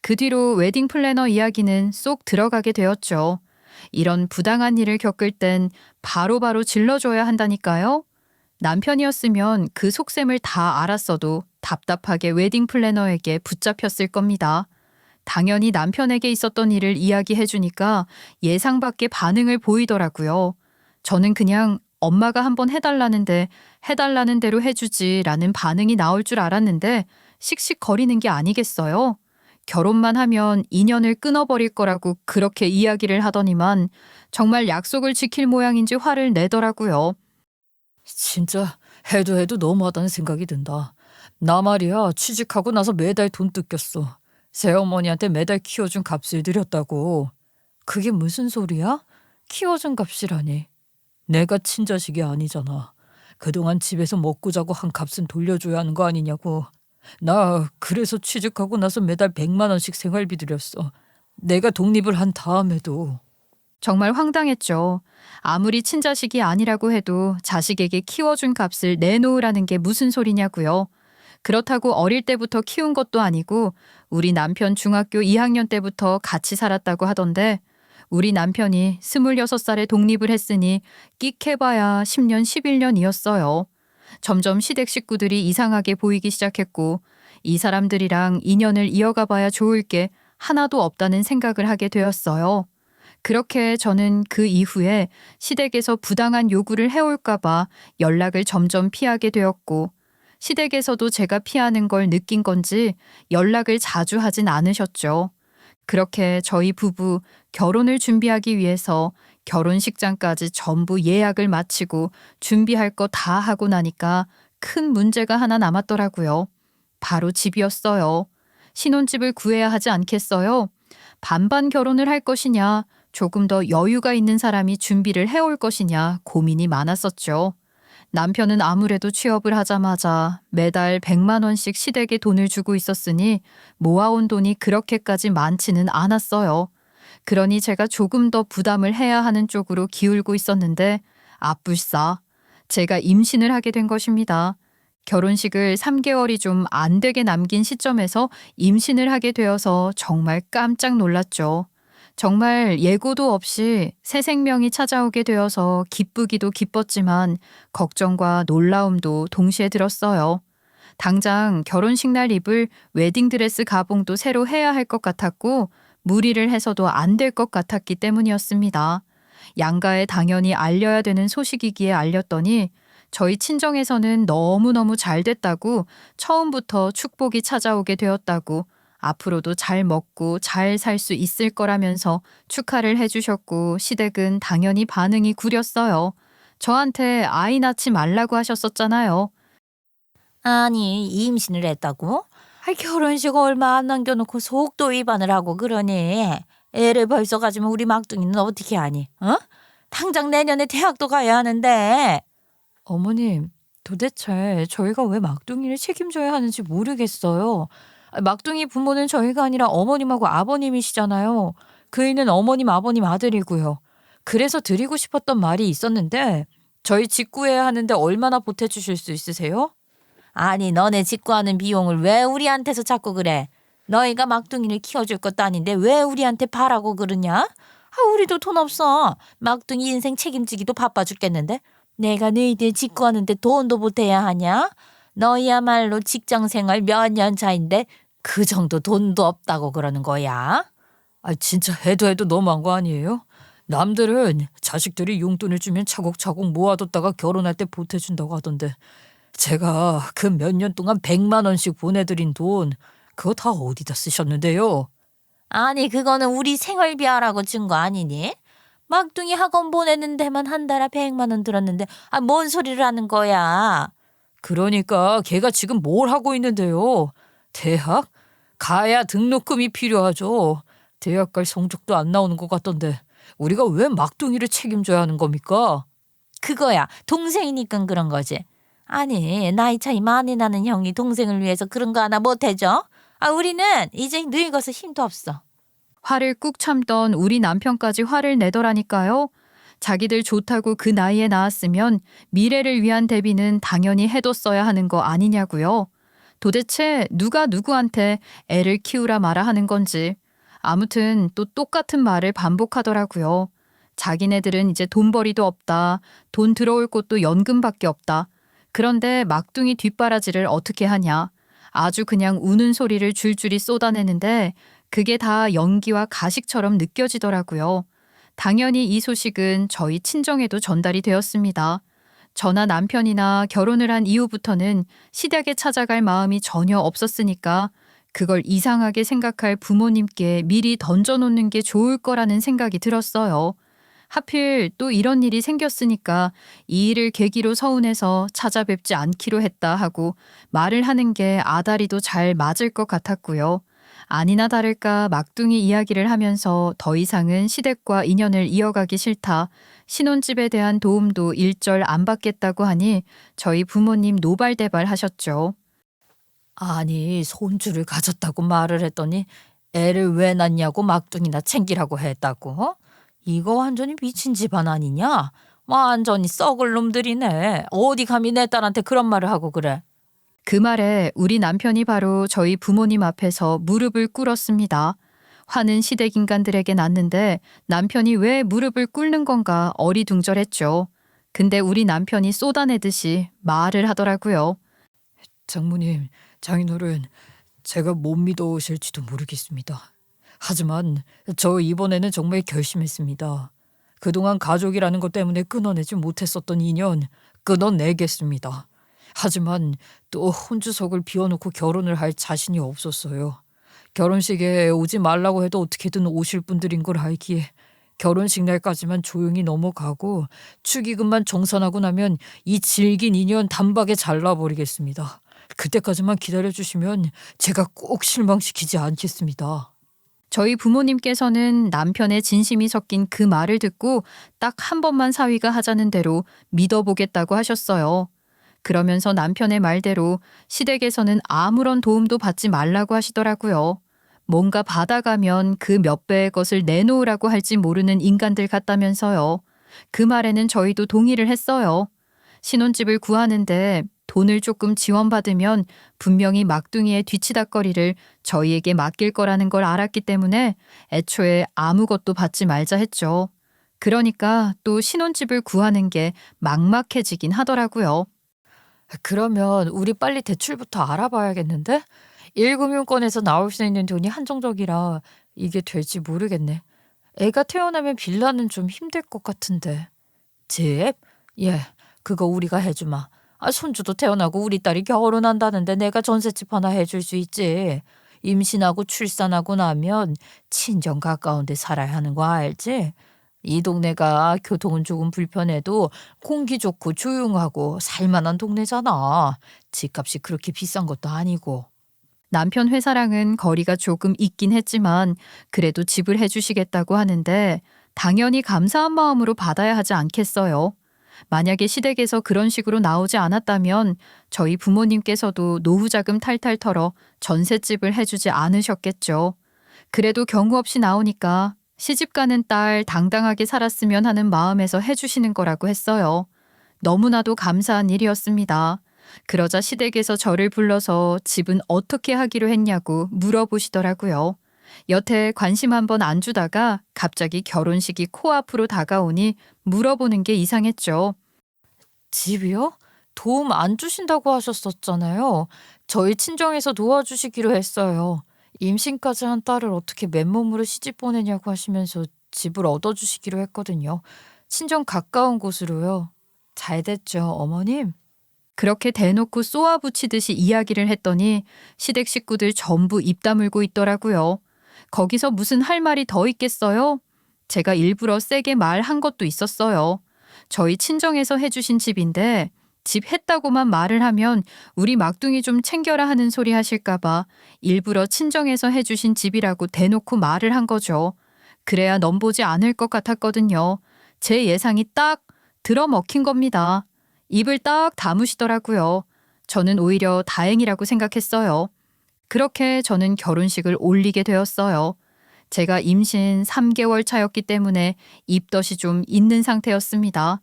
그 뒤로 웨딩 플래너 이야기는 쏙 들어가게 되었죠. 이런 부당한 일을 겪을 땐 바로바로 질러줘야 한다니까요. 남편이었으면 그 속셈을 다 알았어도 답답하게 웨딩 플래너에게 붙잡혔을 겁니다. 당연히 남편에게 있었던 일을 이야기해 주니까 예상 밖의 반응을 보이더라고요. 저는 그냥 엄마가 한번 해달라는데 해달라는 대로 해주지라는 반응이 나올 줄 알았는데 씩씩거리는 게 아니겠어요? 결혼만 하면 인연을 끊어버릴 거라고 그렇게 이야기를 하더니만 정말 약속을 지킬 모양인지 화를 내더라고요. 진짜 해도 해도 너무하다는 생각이 든다. 나 말이야 취직하고 나서 매달 돈 뜯겼어. 새어머니한테 매달 키워준 값을 드렸다고. 그게 무슨 소리야? 키워준 값이라니. 내가 친자식이 아니잖아. 그동안 집에서 먹고 자고 한 값은 돌려줘야 하는 거 아니냐고. 나 그래서 취직하고 나서 매달 100만 원씩 생활비 드렸어. 내가 독립을 한 다음에도. 정말 황당했죠. 아무리 친자식이 아니라고 해도 자식에게 키워준 값을 내놓으라는 게 무슨 소리냐고요. 그렇다고 어릴 때부터 키운 것도 아니고 우리 남편 중학교 2학년 때부터 같이 살았다고 하던데 우리 남편이 26살에 독립을 했으니 끽해봐야 10년, 11년이었어요. 점점 시댁 식구들이 이상하게 보이기 시작했고 이 사람들이랑 인연을 이어가 봐야 좋을 게 하나도 없다는 생각을 하게 되었어요. 그렇게 저는 그 이후에 시댁에서 부당한 요구를 해올까 봐 연락을 점점 피하게 되었고 시댁에서도 제가 피하는 걸 느낀 건지 연락을 자주 하진 않으셨죠. 그렇게 저희 부부 결혼을 준비하기 위해서 결혼식장까지 전부 예약을 마치고 준비할 거 다 하고 나니까 큰 문제가 하나 남았더라고요. 바로 집이었어요. 신혼집을 구해야 하지 않겠어요? 반반 결혼을 할 것이냐, 조금 더 여유가 있는 사람이 준비를 해올 것이냐 고민이 많았었죠. 남편은 아무래도 취업을 하자마자 매달 100만 원씩 시댁에 돈을 주고 있었으니 모아온 돈이 그렇게까지 많지는 않았어요. 그러니 제가 조금 더 부담을 해야 하는 쪽으로 기울고 있었는데 아뿔싸 제가 임신을 하게 된 것입니다. 결혼식을 3개월이 좀 안 되게 남긴 시점에서 임신을 하게 되어서 정말 깜짝 놀랐죠. 정말 예고도 없이 새 생명이 찾아오게 되어서 기쁘기도 기뻤지만 걱정과 놀라움도 동시에 들었어요. 당장 결혼식 날 입을 웨딩드레스 가봉도 새로 해야 할 것 같았고 무리를 해서도 안 될 것 같았기 때문이었습니다. 양가에 당연히 알려야 되는 소식이기에 알렸더니 저희 친정에서는 너무너무 잘 됐다고 처음부터 축복이 찾아오게 되었다고 앞으로도 잘 먹고 잘 살 수 있을 거라면서 축하를 해주셨고 시댁은 당연히 반응이 구렸어요. 저한테 아이 낳지 말라고 하셨었잖아요. 아니 임신을 했다고? 결혼식 얼마 안 남겨놓고 속도 위반을 하고 그러니 애를 벌써 가지면 우리 막둥이는 어떻게 하니? 어? 당장 내년에 대학도 가야 하는데. 어머님, 도대체 저희가 왜 막둥이를 책임져야 하는지 모르겠어요. 막둥이 부모는 저희가 아니라 어머님하고 아버님이시잖아요. 그 애는 어머님, 아버님 아들이고요. 그래서 드리고 싶었던 말이 있었는데 저희 직구해야 하는데 얼마나 보태주실 수 있으세요? 아니 너네 직구하는 비용을 왜 우리한테서 자꾸 그래? 너희가 막둥이를 키워줄 것도 아닌데 왜 우리한테 바라고 그러냐? 우리도 돈 없어. 막둥이 인생 책임지기도 바빠 죽겠는데 내가 너희들 직구하는데 돈도 보태야 하냐? 너희야말로 직장생활 몇 년 차인데 그 정도 돈도 없다고 그러는 거야? 진짜 해도 너무한 거 아니에요? 남들은 자식들이 용돈을 주면 차곡차곡 모아뒀다가 결혼할 때 보태준다고 하던데 제가 그 몇 년 동안 100만 원씩 보내드린 돈 그거 다 어디다 쓰셨는데요? 아니 그거는 우리 생활비 하라고 준 거 아니니? 막둥이 학원 보내는 데만 한 달에 100만 원 들었는데 뭔 소리를 하는 거야? 그러니까 걔가 지금 뭘 하고 있는데요? 대학? 가야 등록금이 필요하죠. 대학 갈 성적도 안 나오는 것 같던데 우리가 왜 막둥이를 책임져야 하는 겁니까? 그거야 동생이니까 그런 거지. 아니 나이 차이 많이 나는 형이 동생을 위해서 그런 거 하나 못 해줘? 우리는 이제 늙어서 힘도 없어. 화를 꾹 참던 우리 남편까지 화를 내더라니까요. 자기들 좋다고 그 나이에 낳았으면 미래를 위한 대비는 당연히 해뒀어야 하는 거 아니냐고요. 도대체 누가 누구한테 애를 키우라 마라 하는 건지. 아무튼 또 똑같은 말을 반복하더라고요. 자기네들은 이제 돈벌이도 없다. 돈 들어올 곳도 연금밖에 없다. 그런데 막둥이 뒷바라지를 어떻게 하냐. 아주 그냥 우는 소리를 줄줄이 쏟아내는데 그게 다 연기와 가식처럼 느껴지더라고요. 당연히 이 소식은 저희 친정에도 전달이 되었습니다. 저나 남편이나 결혼을 한 이후부터는 시댁에 찾아갈 마음이 전혀 없었으니까 그걸 이상하게 생각할 부모님께 미리 던져놓는 게 좋을 거라는 생각이 들었어요. 하필 또 이런 일이 생겼으니까 이 일을 계기로 서운해서 찾아뵙지 않기로 했다 하고 말을 하는 게 아다리도 잘 맞을 것 같았고요. 아니나 다를까 막둥이 이야기를 하면서 더 이상은 시댁과 인연을 이어가기 싫다. 신혼집에 대한 도움도 일절 안 받겠다고 하니 저희 부모님 노발대발 하셨죠. 아니 손주를 가졌다고 말을 했더니 애를 왜 낳냐고 막둥이나 챙기라고 했다고? 이거 완전히 미친 집안 아니냐? 완전히 썩을 놈들이네. 어디 감히 내 딸한테 그런 말을 하고 그래. 그 말에 우리 남편이 바로 저희 부모님 앞에서 무릎을 꿇었습니다. 화는 시댁 인간들에게 났는데 남편이 왜 무릎을 꿇는 건가 어리둥절했죠. 근데 우리 남편이 쏟아내듯이 말을 하더라고요. 장모님, 장인어른, 제가 못 믿어오실지도 모르겠습니다. 하지만 저 이번에는 정말 결심했습니다. 그동안 가족이라는 것 때문에 끊어내지 못했었던 인연 끊어내겠습니다. 하지만 또 혼주석을 비워놓고 결혼을 할 자신이 없었어요. 결혼식에 오지 말라고 해도 어떻게든 오실 분들인 걸 알기에 결혼식 날까지만 조용히 넘어가고 축의금만 정산하고 나면 이 질긴 인연 단박에 잘라버리겠습니다. 그때까지만 기다려주시면 제가 꼭 실망시키지 않겠습니다. 저희 부모님께서는 남편의 진심이 섞인 그 말을 듣고 딱 한 번만 사위가 하자는 대로 믿어보겠다고 하셨어요. 그러면서 남편의 말대로 시댁에서는 아무런 도움도 받지 말라고 하시더라고요. 뭔가 받아가면 그 몇 배의 것을 내놓으라고 할지 모르는 인간들 같다면서요. 그 말에는 저희도 동의를 했어요. 신혼집을 구하는데 돈을 조금 지원받으면 분명히 막둥이의 뒤치다꺼리를 저희에게 맡길 거라는 걸 알았기 때문에 애초에 아무것도 받지 말자 했죠. 그러니까 또 신혼집을 구하는 게 막막해지긴 하더라고요. 그러면 우리 빨리 대출부터 알아봐야겠는데? 1금융권에서 나올 수 있는 돈이 한정적이라 이게 될지 모르겠네. 애가 태어나면 빌라는 좀 힘들 것 같은데. 집? 예, 그거 우리가 해주마. 손주도 태어나고 우리 딸이 결혼한다는데 내가 전셋집 하나 해줄 수 있지. 임신하고 출산하고 나면 친정 가까운 데 살아야 하는 거 알지? 이 동네가 교통은 조금 불편해도 공기 좋고 조용하고 살만한 동네잖아. 집값이 그렇게 비싼 것도 아니고. 남편 회사랑은 거리가 조금 있긴 했지만 그래도 집을 해주시겠다고 하는데 당연히 감사한 마음으로 받아야 하지 않겠어요. 만약에 시댁에서 그런 식으로 나오지 않았다면 저희 부모님께서도 노후자금 탈탈 털어 전셋집을 해주지 않으셨겠죠. 그래도 경우 없이 나오니까 시집가는 딸 당당하게 살았으면 하는 마음에서 해주시는 거라고 했어요. 너무나도 감사한 일이었습니다. 그러자 시댁에서 저를 불러서 집은 어떻게 하기로 했냐고 물어보시더라고요. 여태 관심 한번 안 주다가 갑자기 결혼식이 코앞으로 다가오니 물어보는 게 이상했죠. 집이요? 도움 안 주신다고 하셨었잖아요. 저희 친정에서 도와주시기로 했어요. 임신까지 한 딸을 어떻게 맨몸으로 시집 보내냐고 하시면서 집을 얻어주시기로 했거든요. 친정 가까운 곳으로요. 잘 됐죠, 어머님? 그렇게 대놓고 쏘아붙이듯이 이야기를 했더니 시댁 식구들 전부 입 다물고 있더라고요. 거기서 무슨 할 말이 더 있겠어요? 제가 일부러 세게 말한 것도 있었어요. 저희 친정에서 해주신 집인데 집 했다고만 말을 하면 우리 막둥이 좀 챙겨라 하는 소리 하실까봐 일부러 친정에서 해주신 집이라고 대놓고 말을 한 거죠. 그래야 넘보지 않을 것 같았거든요. 제 예상이 딱 들어먹힌 겁니다. 입을 딱 다무시더라고요. 저는 오히려 다행이라고 생각했어요. 그렇게 저는 결혼식을 올리게 되었어요. 제가 임신 3개월 차였기 때문에 입덧이 좀 있는 상태였습니다.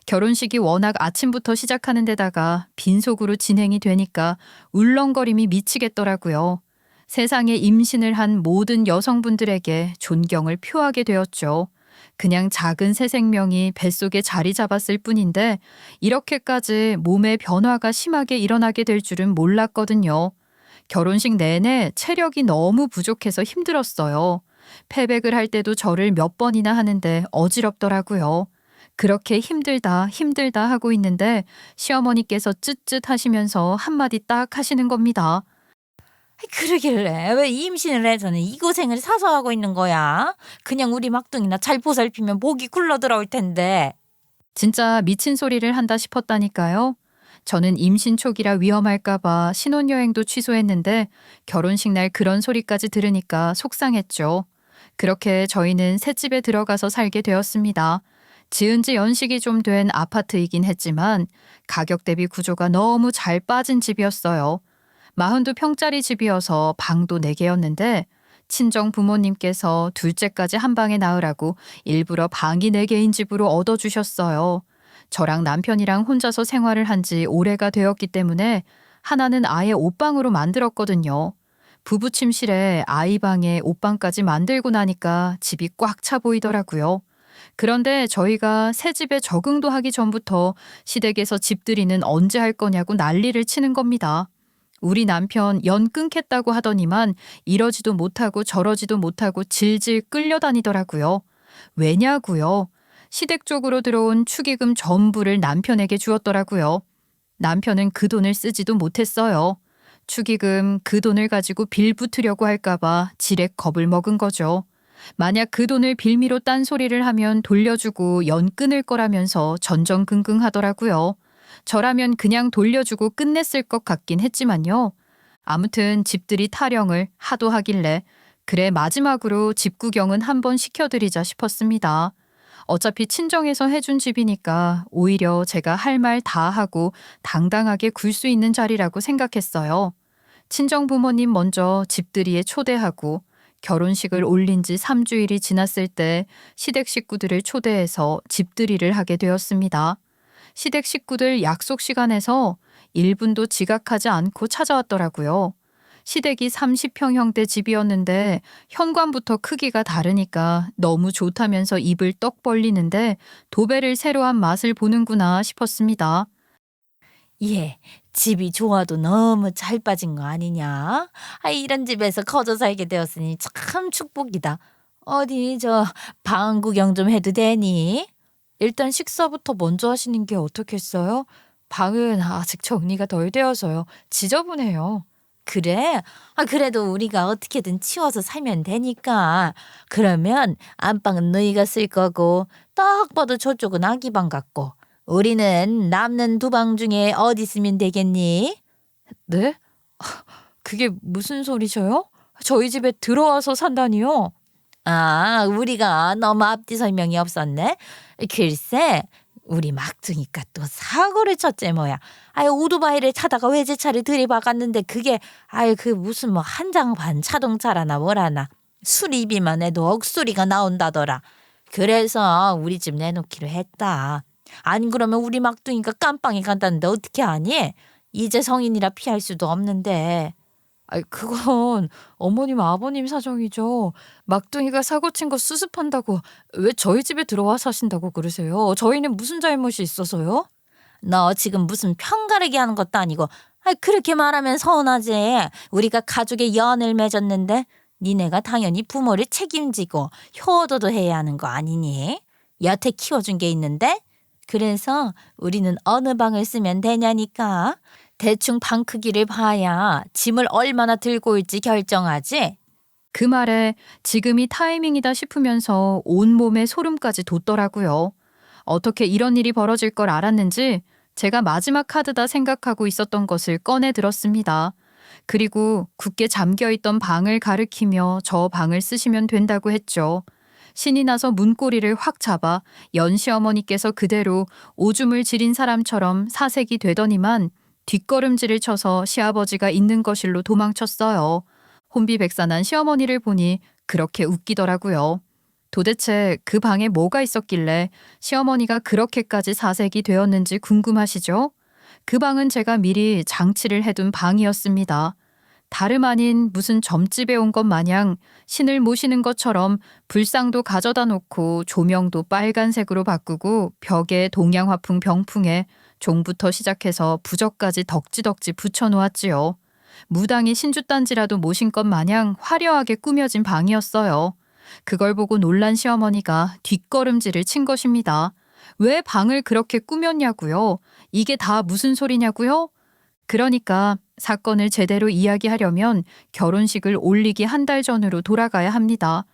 결혼식이 워낙 아침부터 시작하는 데다가 빈속으로 진행이 되니까 울렁거림이 미치겠더라고요. 세상에 임신을 한 모든 여성분들에게 존경을 표하게 되었죠. 그냥 작은 새 생명이 뱃속에 자리 잡았을 뿐인데 이렇게까지 몸의 변화가 심하게 일어나게 될 줄은 몰랐거든요. 결혼식 내내 체력이 너무 부족해서 힘들었어요. 패백을 할 때도 저를 몇 번이나 하는데 어지럽더라고요. 그렇게 힘들다 하고 있는데 시어머니께서 쯧쯧 하시면서 한마디 딱 하시는 겁니다. 그러길래 왜 임신을 해서는 이 고생을 사서 하고 있는 거야? 그냥 우리 막둥이나 잘 보살피면 목이 굴러 들어올 텐데. 진짜 미친 소리를 한다 싶었다니까요. 저는 임신 초기라 위험할까봐 신혼여행도 취소했는데 결혼식 날 그런 소리까지 들으니까 속상했죠. 그렇게 저희는 새집에 들어가서 살게 되었습니다. 지은 지 연식이 좀 된 아파트이긴 했지만 가격 대비 구조가 너무 잘 빠진 집이었어요. 42평짜리 집이어서 방도 4개였는데 친정 부모님께서 둘째까지 한 방에 낳으라고 일부러 방이 4개인 집으로 얻어주셨어요. 저랑 남편이랑 혼자서 생활을 한 지 오래가 되었기 때문에 하나는 아예 옷방으로 만들었거든요. 부부 침실에 아이 방에 옷방까지 만들고 나니까 집이 꽉 차 보이더라고요. 그런데 저희가 새 집에 적응도 하기 전부터 시댁에서 집들이는 언제 할 거냐고 난리를 치는 겁니다. 우리 남편 연 끊겠다고 하더니만 이러지도 못하고 저러지도 못하고 질질 끌려다니더라고요. 왜냐고요? 시댁 쪽으로 들어온 축의금 전부를 남편에게 주었더라고요. 남편은 그 돈을 쓰지도 못했어요. 축의금 그 돈을 가지고 빌 붙으려고 할까봐 지레 겁을 먹은 거죠. 만약 그 돈을 빌미로 딴소리를 하면 돌려주고 연 끊을 거라면서 전전긍긍하더라고요. 저라면 그냥 돌려주고 끝냈을 것 같긴 했지만요. 아무튼 집들이 타령을 하도 하길래 그래 마지막으로 집 구경은 한번 시켜드리자 싶었습니다. 어차피 친정에서 해준 집이니까 오히려 제가 할 말 다 하고 당당하게 굴 수 있는 자리라고 생각했어요. 친정 부모님 먼저 집들이에 초대하고 결혼식을 올린 지 3주일이 지났을 때 시댁 식구들을 초대해서 집들이를 하게 되었습니다. 시댁 식구들 약속 시간에서 1분도 지각하지 않고 찾아왔더라고요. 시댁이 30평형대 집이었는데 현관부터 크기가 다르니까 너무 좋다면서 입을 떡 벌리는데 도배를 새로 한 맛을 보는구나 싶었습니다. 예, 집이 좋아도 너무 잘 빠진 거 아니냐? 이런 집에서 거저 살게 되었으니 참 축복이다. 어디 방 구경 좀 해도 되니? 일단 식사부터 먼저 하시는 게 어떻겠어요? 방은 아직 정리가 덜 되어서요. 지저분해요. 그래? 그래도 우리가 어떻게든 치워서 살면 되니까. 그러면 안방은 너희가 쓸 거고 딱 봐도 저쪽은 아기 방 같고 우리는 남는 두 방 중에 어디 쓰면 되겠니? 네? 그게 무슨 소리셔요? 저희 집에 들어와서 산다니요? 우리가 너무 앞뒤 설명이 없었네. 글쎄, 우리 막둥이가 또 사고를 쳤지 뭐야. 오토바이를 타다가 외제차를 들이박았는데 그게 그 무슨 뭐 한장반 자동차라나 뭐라나 수리비만 해도 억소리가 나온다더라. 그래서 우리 집 내놓기로 했다. 안 그러면 우리 막둥이가 깜빵에 간다는데 어떻게 하니? 이제 성인이라 피할 수도 없는데. 그건 어머님 아버님 사정이죠. 막둥이가 사고 친 거 수습한다고 왜 저희 집에 들어와 사신다고 그러세요? 저희는 무슨 잘못이 있어서요? 너 지금 무슨 편가르기 하는 것도 아니고 그렇게 말하면 서운하지. 우리가 가족의 연을 맺었는데 니네가 당연히 부모를 책임지고 효도도 해야 하는 거 아니니? 여태 키워준 게 있는데? 그래서 우리는 어느 방을 쓰면 되냐니까. 대충 방 크기를 봐야 짐을 얼마나 들고 올지 결정하지. 그 말에 지금이 타이밍이다 싶으면서 온몸에 소름까지 돋더라고요. 어떻게 이런 일이 벌어질 걸 알았는지 제가 마지막 카드다 생각하고 있었던 것을 꺼내 들었습니다. 그리고 굳게 잠겨있던 방을 가리키며 저 방을 쓰시면 된다고 했죠. 신이 나서 문고리를 확 잡아 연시어머니께서 그대로 오줌을 지린 사람처럼 사색이 되더니만 뒷걸음질을 쳐서 시아버지가 있는 거실로 도망쳤어요. 혼비백산한 시어머니를 보니 그렇게 웃기더라고요. 도대체 그 방에 뭐가 있었길래 시어머니가 그렇게까지 사색이 되었는지 궁금하시죠? 그 방은 제가 미리 장치를 해둔 방이었습니다. 다름 아닌 무슨 점집에 온 것 마냥 신을 모시는 것처럼 불상도 가져다 놓고 조명도 빨간색으로 바꾸고 벽에 동양화풍 병풍에 종부터 시작해서 부적까지 덕지덕지 붙여놓았지요. 무당이 신주단지라도 모신 것 마냥 화려하게 꾸며진 방이었어요. 그걸 보고 놀란 시어머니가 뒷걸음질을 친 것입니다. 왜 방을 그렇게 꾸몄냐고요? 이게 다 무슨 소리냐고요? 그러니까 사건을 제대로 이야기하려면 결혼식을 올리기 한 달 전으로 돌아가야 합니다.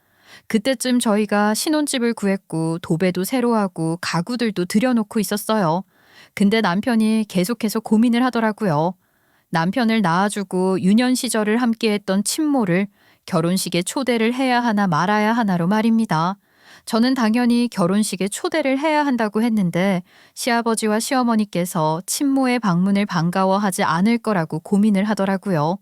그때쯤 저희가 신혼집을 구했고 도배도 새로 하고 가구들도 들여놓고 있었어요. 근데 남편이 계속해서 고민을 하더라고요. 남편을 낳아주고 유년 시절을 함께했던 친모를 결혼식에 초대를 해야 하나 말아야 하나로 말입니다. 저는 당연히 결혼식에 초대를 해야 한다고 했는데 시아버지와 시어머니께서 친모의 방문을 반가워하지 않을 거라고 고민을 하더라고요.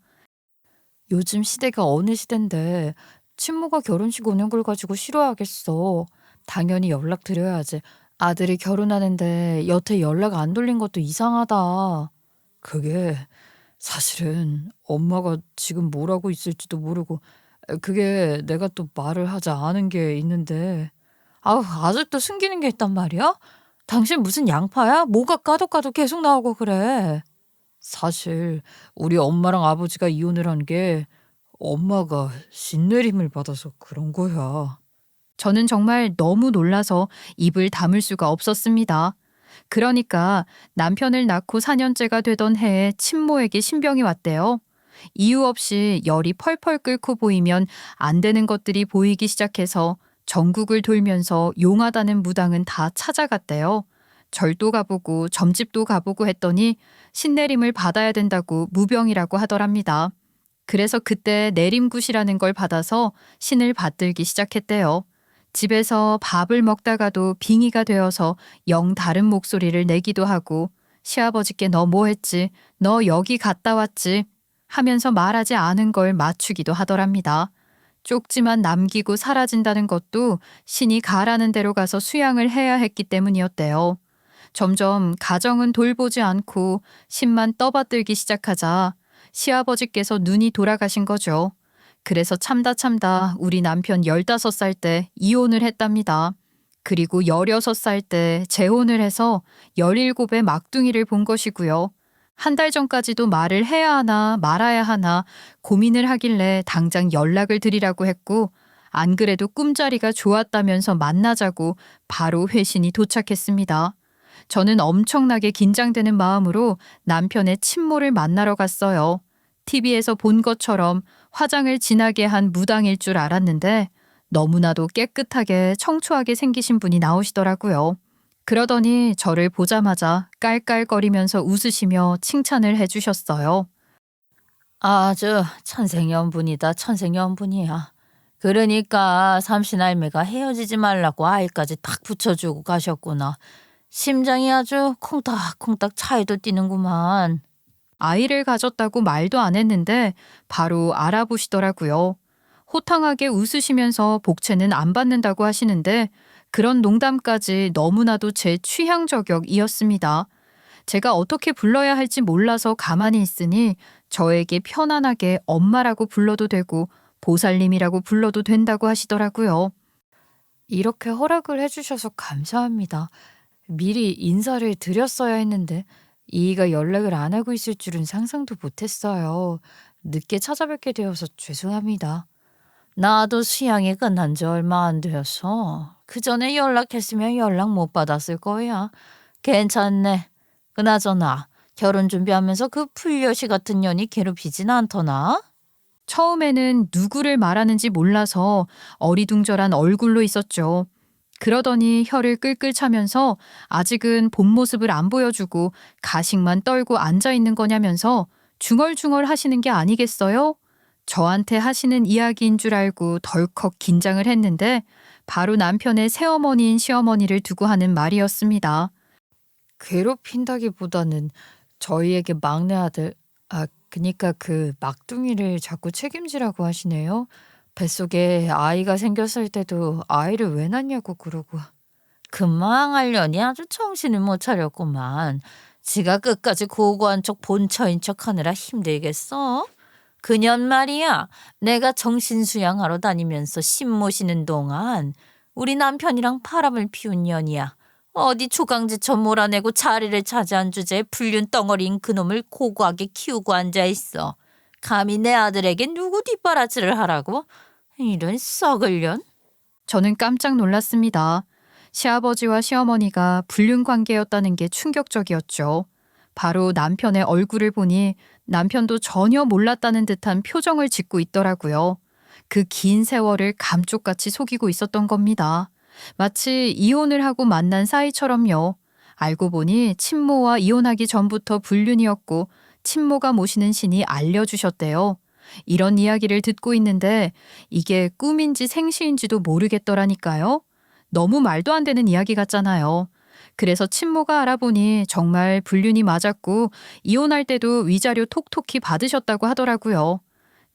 요즘 시대가 어느 시대인데 친모가 결혼식 오는 걸 가지고 싫어하겠어. 당연히 연락드려야지. 아들이 결혼하는데 여태 연락 안 돌린 것도 이상하다. 그게 사실은 엄마가 지금 뭐라고 있을지도 모르고 그게 내가 또 말을 하지 않은 게 있는데 아우, 아직도 숨기는 게 있단 말이야? 당신 무슨 양파야? 뭐가 까도 까도 계속 나오고 그래. 사실 우리 엄마랑 아버지가 이혼을 한 게 엄마가 신내림을 받아서 그런 거야. 저는 정말 너무 놀라서 입을 다물 수가 없었습니다. 그러니까 남편을 낳고 4년째가 되던 해에 친모에게 신병이 왔대요. 이유 없이 열이 펄펄 끓고 보이면 안 되는 것들이 보이기 시작해서 전국을 돌면서 용하다는 무당은 다 찾아갔대요. 절도 가보고 점집도 가보고 했더니 신내림을 받아야 된다고 무병이라고 하더랍니다. 그래서 그때 내림굿이라는 걸 받아서 신을 받들기 시작했대요. 집에서 밥을 먹다가도 빙의가 되어서 영 다른 목소리를 내기도 하고 시아버지께 너 뭐 했지? 너 여기 갔다 왔지? 하면서 말하지 않은 걸 맞추기도 하더랍니다. 쪽지만 남기고 사라진다는 것도 신이 가라는 대로 가서 수양을 해야 했기 때문이었대요. 점점 가정은 돌보지 않고 신만 떠받들기 시작하자 시아버지께서 눈이 돌아가신 거죠. 그래서 참다 우리 남편 15살 때 이혼을 했답니다. 그리고 16살 때 재혼을 해서 17의 막둥이를 본 것이고요. 한 달 전까지도 말을 해야 하나 말아야 하나 고민을 하길래 당장 연락을 드리라고 했고 안 그래도 꿈자리가 좋았다면서 만나자고 바로 회신이 도착했습니다. 저는 엄청나게 긴장되는 마음으로 남편의 친모를 만나러 갔어요. TV에서 본 것처럼 화장을 진하게 한 무당일 줄 알았는데 너무나도 깨끗하게 청초하게 생기신 분이 나오시더라고요. 그러더니 저를 보자마자 깔깔거리면서 웃으시며 칭찬을 해주셨어요. 아주 천생연분이다, 천생연분이야. 그러니까 삼신할매가 헤어지지 말라고 아이까지 딱 붙여주고 가셨구나. 심장이 아주 콩닥콩닥 차이도 뛰는구만. 아이를 가졌다고 말도 안 했는데 바로 알아보시더라고요. 호탕하게 웃으시면서 복채는 안 받는다고 하시는데 그런 농담까지 너무나도 제 취향 저격이었습니다. 제가 어떻게 불러야 할지 몰라서 가만히 있으니 저에게 편안하게 엄마라고 불러도 되고 보살님이라고 불러도 된다고 하시더라고요. 이렇게 허락을 해주셔서 감사합니다. 미리 인사를 드렸어야 했는데 이이가 연락을 안 하고 있을 줄은 상상도 못했어요. 늦게 찾아뵙게 되어서 죄송합니다. 나도 수양이 끝난 지 얼마 안 되었어. 그 전에 연락했으면 연락 못 받았을 거야. 괜찮네. 그나저나 결혼 준비하면서 그 풀려시 같은 년이 괴롭히진 않더나? 처음에는 누구를 말하는지 몰라서 어리둥절한 얼굴로 있었죠. 그러더니 혀를 끌끌 차면서 아직은 본 모습을 안 보여주고 가식만 떨고 앉아 있는 거냐면서 중얼중얼 하시는 게 아니겠어요? 저한테 하시는 이야기인 줄 알고 덜컥 긴장을 했는데 바로 남편의 새어머니인 시어머니를 두고 하는 말이었습니다. 괴롭힌다기보다는 저희에게 막내 아들, 그니까 그 막둥이를 자꾸 책임지라고 하시네요. 뱃속에 아이가 생겼을 때도 아이를 왜 낳냐고 그러고. 금망하려니 아주 정신을 못 차렸구만. 지가 끝까지 고고한 척 본처인 척 하느라 힘들겠어? 그년 말이야. 내가 정신수양하러 다니면서 신 모시는 동안 우리 남편이랑 바람을 피운 년이야. 어디 조강지처 몰아내고 자리를 차지한 주제에 불륜 덩어리인 그놈을 고고하게 키우고 앉아있어. 감히 내 아들에게 누구 뒷바라지를 하라고? 이런 썩을 년. 저는 깜짝 놀랐습니다. 시아버지와 시어머니가 불륜 관계였다는 게 충격적이었죠. 바로 남편의 얼굴을 보니 남편도 전혀 몰랐다는 듯한 표정을 짓고 있더라고요. 그 긴 세월을 감쪽같이 속이고 있었던 겁니다. 마치 이혼을 하고 만난 사이처럼요. 알고 보니 친모와 이혼하기 전부터 불륜이었고 친모가 모시는 신이 알려주셨대요. 이런 이야기를 듣고 있는데 이게 꿈인지 생시인지도 모르겠더라니까요. 너무 말도 안 되는 이야기 같잖아요. 그래서 친모가 알아보니 정말 불륜이 맞았고 이혼할 때도 위자료 톡톡히 받으셨다고 하더라고요.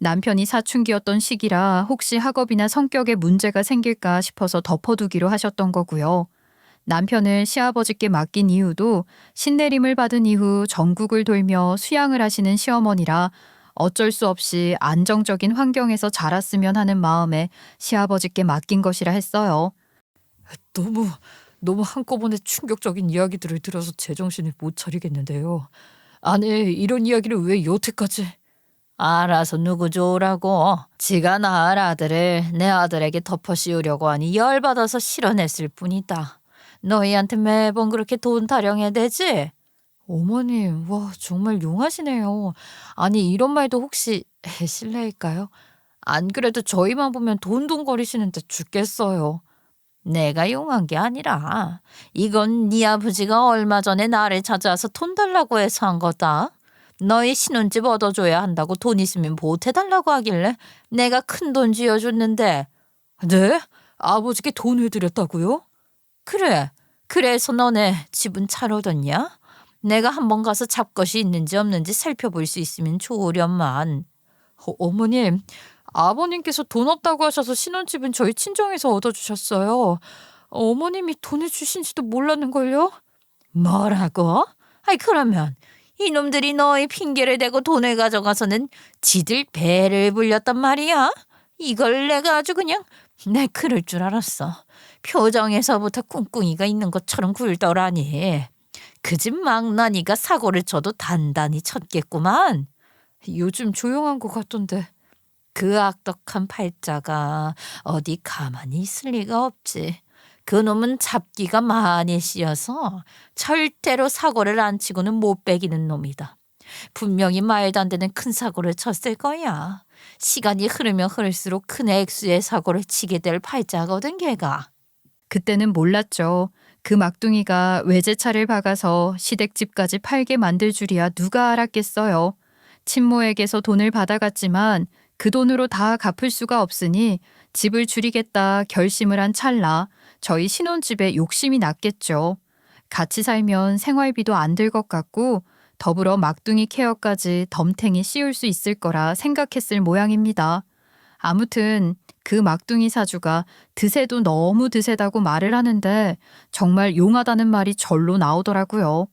남편이 사춘기였던 시기라 혹시 학업이나 성격에 문제가 생길까 싶어서 덮어두기로 하셨던 거고요. 남편을 시아버지께 맡긴 이유도 신내림을 받은 이후 전국을 돌며 수양을 하시는 시어머니라 어쩔 수 없이 안정적인 환경에서 자랐으면 하는 마음에 시아버지께 맡긴 것이라 했어요. 너무 한꺼번에 충격적인 이야기들을 들어서 제정신을 못 차리겠는데요. 아니, 이런 이야기를 왜 여태까지? 알아서 누구 좋으라고. 지가 낳을 아들을 내 아들에게 덮어 씌우려고 하니 열받아서 실어냈을 뿐이다. 너희한테 매번 그렇게 돈 타령해야 되지? 어머님, 와, 정말 용하시네요. 아니, 이런 말도 혹시 실례일까요? 안 그래도 저희만 보면 돈돈거리시는데 죽겠어요. 내가 용한 게 아니라 이건 네 아버지가 얼마 전에 나를 찾아와서 돈 달라고 해서 한 거다. 너희 신혼집 얻어줘야 한다고 돈 있으면 보태달라고 하길래 내가 큰 돈 쥐어줬는데. 네? 아버지께 돈을 드렸다고요? 그래. 그래서 너네 집은 잘 얻었냐? 내가 한번 가서 잡것이 있는지 없는지 살펴볼 수 있으면 좋으련만. 어머님, 아버님께서 돈 없다고 하셔서 신혼집은 저희 친정에서 얻어주셨어요. 어머님이 돈을 주신지도 몰랐는걸요? 뭐라고? 아이 그러면 이놈들이 너의 핑계를 대고 돈을 가져가서는 지들 배를 불렸단 말이야? 이걸 내가 아주 그냥 내 그럴 줄 알았어. 표정에서부터 꿍꿍이가 있는 것처럼 굴더라니. 그 집 망나니가 사고를 쳐도 단단히 쳤겠구만. 요즘 조용한 것 같던데. 그 악덕한 팔자가 어디 가만히 있을 리가 없지. 그놈은 잡기가 많이 씌어서 절대로 사고를 안 치고는 못 빼기는 놈이다. 분명히 말도 안 되는 큰 사고를 쳤을 거야. 시간이 흐르면 흐를수록 큰 액수의 사고를 치게 될 팔자거든 걔가. 그때는 몰랐죠. 그 막둥이가 외제차를 박아서 시댁집까지 팔게 만들 줄이야 누가 알았겠어요. 친모에게서 돈을 받아갔지만 그 돈으로 다 갚을 수가 없으니 집을 줄이겠다 결심을 한 찰나 저희 신혼집에 욕심이 났겠죠. 같이 살면 생활비도 안 들 것 같고 더불어 막둥이 케어까지 덤탱이 씌울 수 있을 거라 생각했을 모양입니다. 아무튼 그 막둥이 사주가 드세도 너무 드세다고 말을 하는데 정말 용하다는 말이 절로 나오더라고요.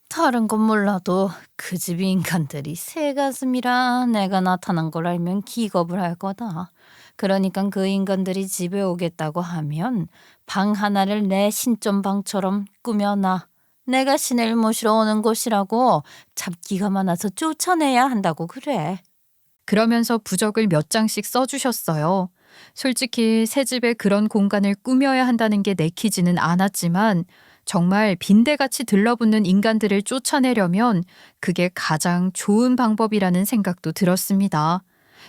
다른 건 몰라도 그 집 인간들이 새가슴이라 내가 나타난 걸 알면 기겁을 할 거다. 그러니까 그 인간들이 집에 오겠다고 하면 방 하나를 내 신전방처럼 꾸며놔. 내가 신을 모시러 오는 곳이라고 잡기가 많아서 쫓아내야 한다고 그래. 그러면서 부적을 몇 장씩 써주셨어요. 솔직히 새 집에 그런 공간을 꾸며야 한다는 게 내키지는 않았지만 정말 빈대같이 들러붙는 인간들을 쫓아내려면 그게 가장 좋은 방법이라는 생각도 들었습니다.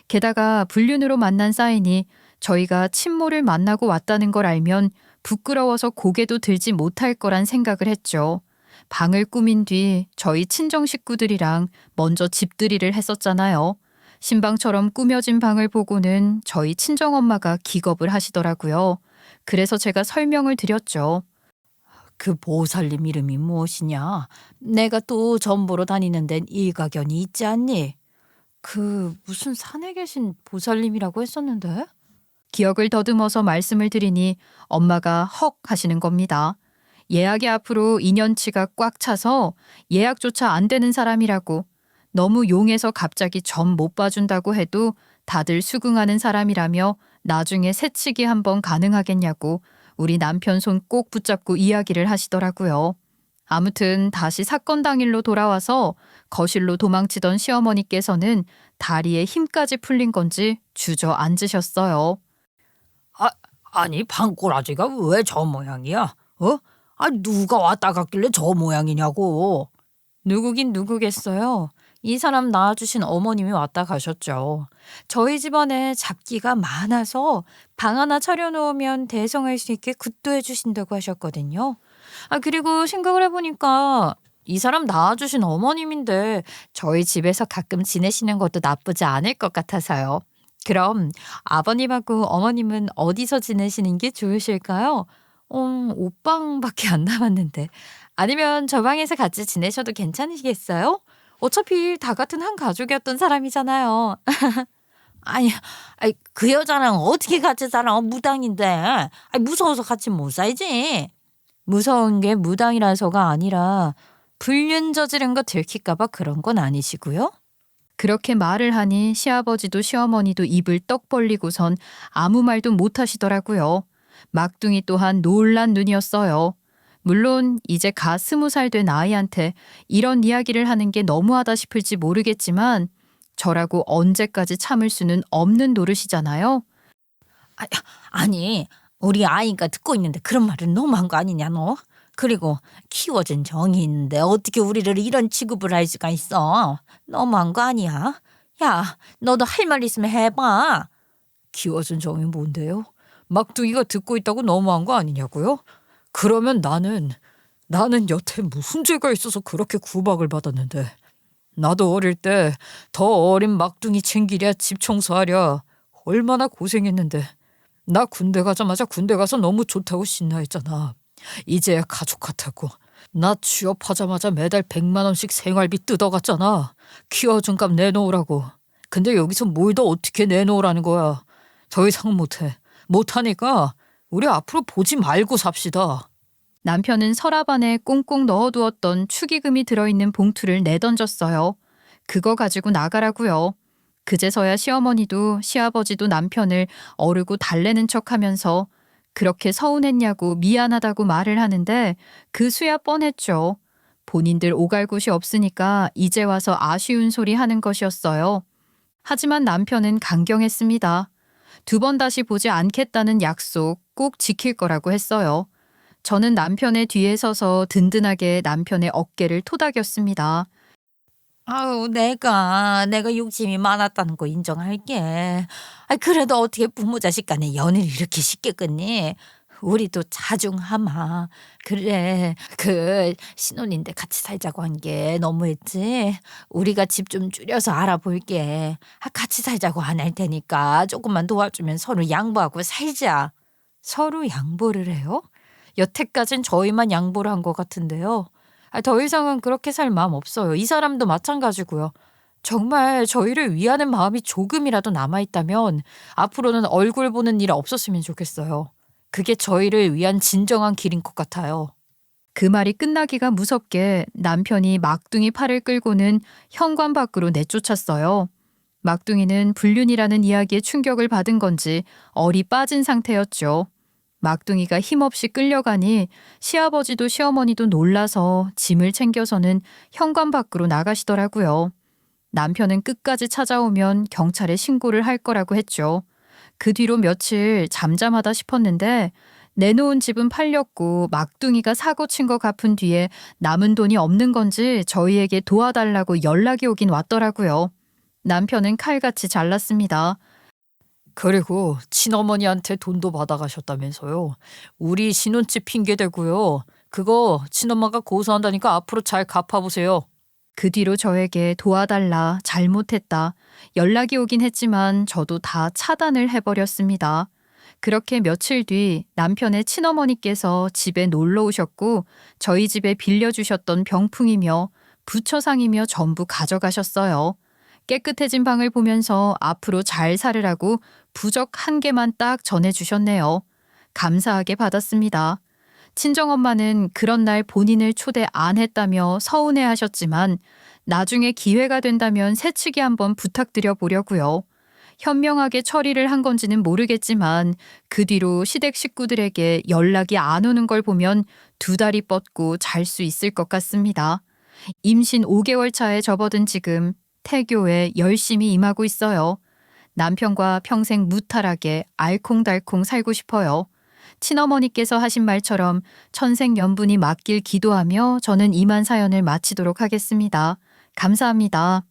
게다가 불륜으로 만난 사인이 저희가 친모를 만나고 왔다는 걸 알면 부끄러워서 고개도 들지 못할 거란 생각을 했죠. 방을 꾸민 뒤 저희 친정 식구들이랑 먼저 집들이를 했었잖아요. 신방처럼 꾸며진 방을 보고는 저희 친정엄마가 기겁을 하시더라고요. 그래서 제가 설명을 드렸죠. 그 보살님 이름이 무엇이냐? 내가 또 전보러 다니는 데는 일가견이 있지 않니? 무슨 산에 계신 보살님이라고 했었는데? 기억을 더듬어서 말씀을 드리니 엄마가 헉 하시는 겁니다. 예약이 앞으로 2년치가 꽉 차서 예약조차 안 되는 사람이라고 너무 용해서 갑자기 점 못 봐준다고 해도 다들 수긍하는 사람이라며 나중에 새치기 한번 가능하겠냐고 우리 남편 손 꼭 붙잡고 이야기를 하시더라고요. 아무튼 다시 사건 당일로 돌아와서 거실로 도망치던 시어머니께서는 다리에 힘까지 풀린 건지 주저앉으셨어요. 아니 방꼬라지가 왜 저 모양이야? 어? 아 누가 왔다 갔길래 저 모양이냐고. 누구긴 누구겠어요. 이 사람 낳아주신 어머님이 왔다 가셨죠. 저희 집안에 잡기가 많아서 방 하나 차려놓으면 대성할 수 있게 굿도 해주신다고 하셨거든요. 그리고 생각을 해보니까 이 사람 낳아주신 어머님인데 저희 집에서 가끔 지내시는 것도 나쁘지 않을 것 같아서요. 그럼 아버님하고 어머님은 어디서 지내시는 게 좋으실까요? 옷방밖에 안 남았는데. 아니면 저 방에서 같이 지내셔도 괜찮으시겠어요? 어차피 다 같은 한 가족이었던 사람이잖아요. 아니 그 여자랑 어떻게 같이 살아? 무당인데. 무서워서 같이 못 살지. 무서운 게 무당이라서가 아니라 불륜 저지른 거 들킬까 봐 그런 건 아니시고요? 그렇게 말을 하니 시아버지도 시어머니도 입을 떡 벌리고선 아무 말도 못 하시더라고요. 막둥이 또한 놀란 눈이었어요. 물론 이제 갓 20살 된 아이한테 이런 이야기를 하는 게 너무하다 싶을지 모르겠지만 저라고 언제까지 참을 수는 없는 노릇이잖아요. 아니, 우리 아이가 듣고 있는데 그런 말은 너무한 거 아니냐 너? 그리고 키워준 정이 있는데 어떻게 우리를 이런 취급을 할 수가 있어? 너무한 거 아니야? 야, 너도 할 말 있으면 해봐. 키워준 정이 뭔데요? 막둥이가 듣고 있다고 너무한 거 아니냐고요? 그러면 나는 여태 무슨 죄가 있어서 그렇게 구박을 받았는데. 나도 어릴 때 더 어린 막둥이 챙기랴 집 청소하랴 얼마나 고생했는데. 나 군대 가자마자 군대 가서 너무 좋다고 신나했잖아. 이제야 가족 같다고. 나 취업하자마자 매달 100만 원씩 생활비 뜯어갔잖아. 키워준 값 내놓으라고. 근데 여기서 뭘 더 어떻게 내놓으라는 거야. 더 이상 못해. 못하니까 우리 앞으로 보지 말고 삽시다. 남편은 서랍 안에 꽁꽁 넣어두었던 축의금이 들어있는 봉투를 내던졌어요. 그거 가지고 나가라고요. 그제서야 시어머니도 시아버지도 남편을 어르고 달래는 척하면서 그렇게 서운했냐고 미안하다고 말을 하는데 그 수야 뻔했죠. 본인들 오갈 곳이 없으니까 이제 와서 아쉬운 소리 하는 것이었어요. 하지만 남편은 강경했습니다. 2번 다시 보지 않겠다는 약속 꼭 지킬 거라고 했어요. 저는 남편의 뒤에 서서 든든하게 남편의 어깨를 토닥였습니다. 아우, 내가 욕심이 많았다는 거 인정할게. 그래도 어떻게 부모 자식 간에 연을 이렇게 쉽게 끊니? 우리도 자중하마. 그래, 신혼인데 같이 살자고 한 게 너무했지. 우리가 집 좀 줄여서 알아볼게. 같이 살자고 안 할 테니까 조금만 도와주면 서로 양보하고 살자. 서로 양보를 해요? 여태까진 저희만 양보를 한 것 같은데요. 더 이상은 그렇게 살 마음 없어요. 이 사람도 마찬가지고요. 정말 저희를 위하는 마음이 조금이라도 남아있다면 앞으로는 얼굴 보는 일 없었으면 좋겠어요. 그게 저희를 위한 진정한 길인 것 같아요. 그 말이 끝나기가 무섭게 남편이 막둥이 팔을 끌고는 현관 밖으로 내쫓았어요. 막둥이는 불륜이라는 이야기에 충격을 받은 건지 얼이 빠진 상태였죠. 막둥이가 힘없이 끌려가니 시아버지도 시어머니도 놀라서 짐을 챙겨서는 현관 밖으로 나가시더라고요. 남편은 끝까지 찾아오면 경찰에 신고를 할 거라고 했죠. 그 뒤로 며칠 잠잠하다 싶었는데 내놓은 집은 팔렸고 막둥이가 사고 친 거 갚은 뒤에 남은 돈이 없는 건지 저희에게 도와달라고 연락이 오긴 왔더라고요. 남편은 칼같이 잘랐습니다. 그리고 친어머니한테 돈도 받아가셨다면서요. 우리 신혼집 핑계대고요. 그거 친엄마가 고소한다니까 앞으로 잘 갚아보세요. 그 뒤로 저에게 도와달라, 잘못했다, 연락이 오긴 했지만 저도 다 차단을 해버렸습니다. 그렇게 며칠 뒤 남편의 친어머니께서 집에 놀러 오셨고 저희 집에 빌려주셨던 병풍이며 부처상이며 전부 가져가셨어요. 깨끗해진 방을 보면서 앞으로 잘 살으라고 부적 1개만 딱 전해주셨네요. 감사하게 받았습니다. 친정엄마는 그런 날 본인을 초대 안 했다며 서운해하셨지만 나중에 기회가 된다면 새치기 한번 부탁드려 보려고요. 현명하게 처리를 한 건지는 모르겠지만 그 뒤로 시댁 식구들에게 연락이 안 오는 걸 보면 2다리 뻗고 잘 수 있을 것 같습니다. 임신 5개월 차에 접어든 지금 태교에 열심히 임하고 있어요. 남편과 평생 무탈하게 알콩달콩 살고 싶어요. 친어머니께서 하신 말처럼 천생연분이 맞길 기도하며 저는 이만 사연을 마치도록 하겠습니다. 감사합니다.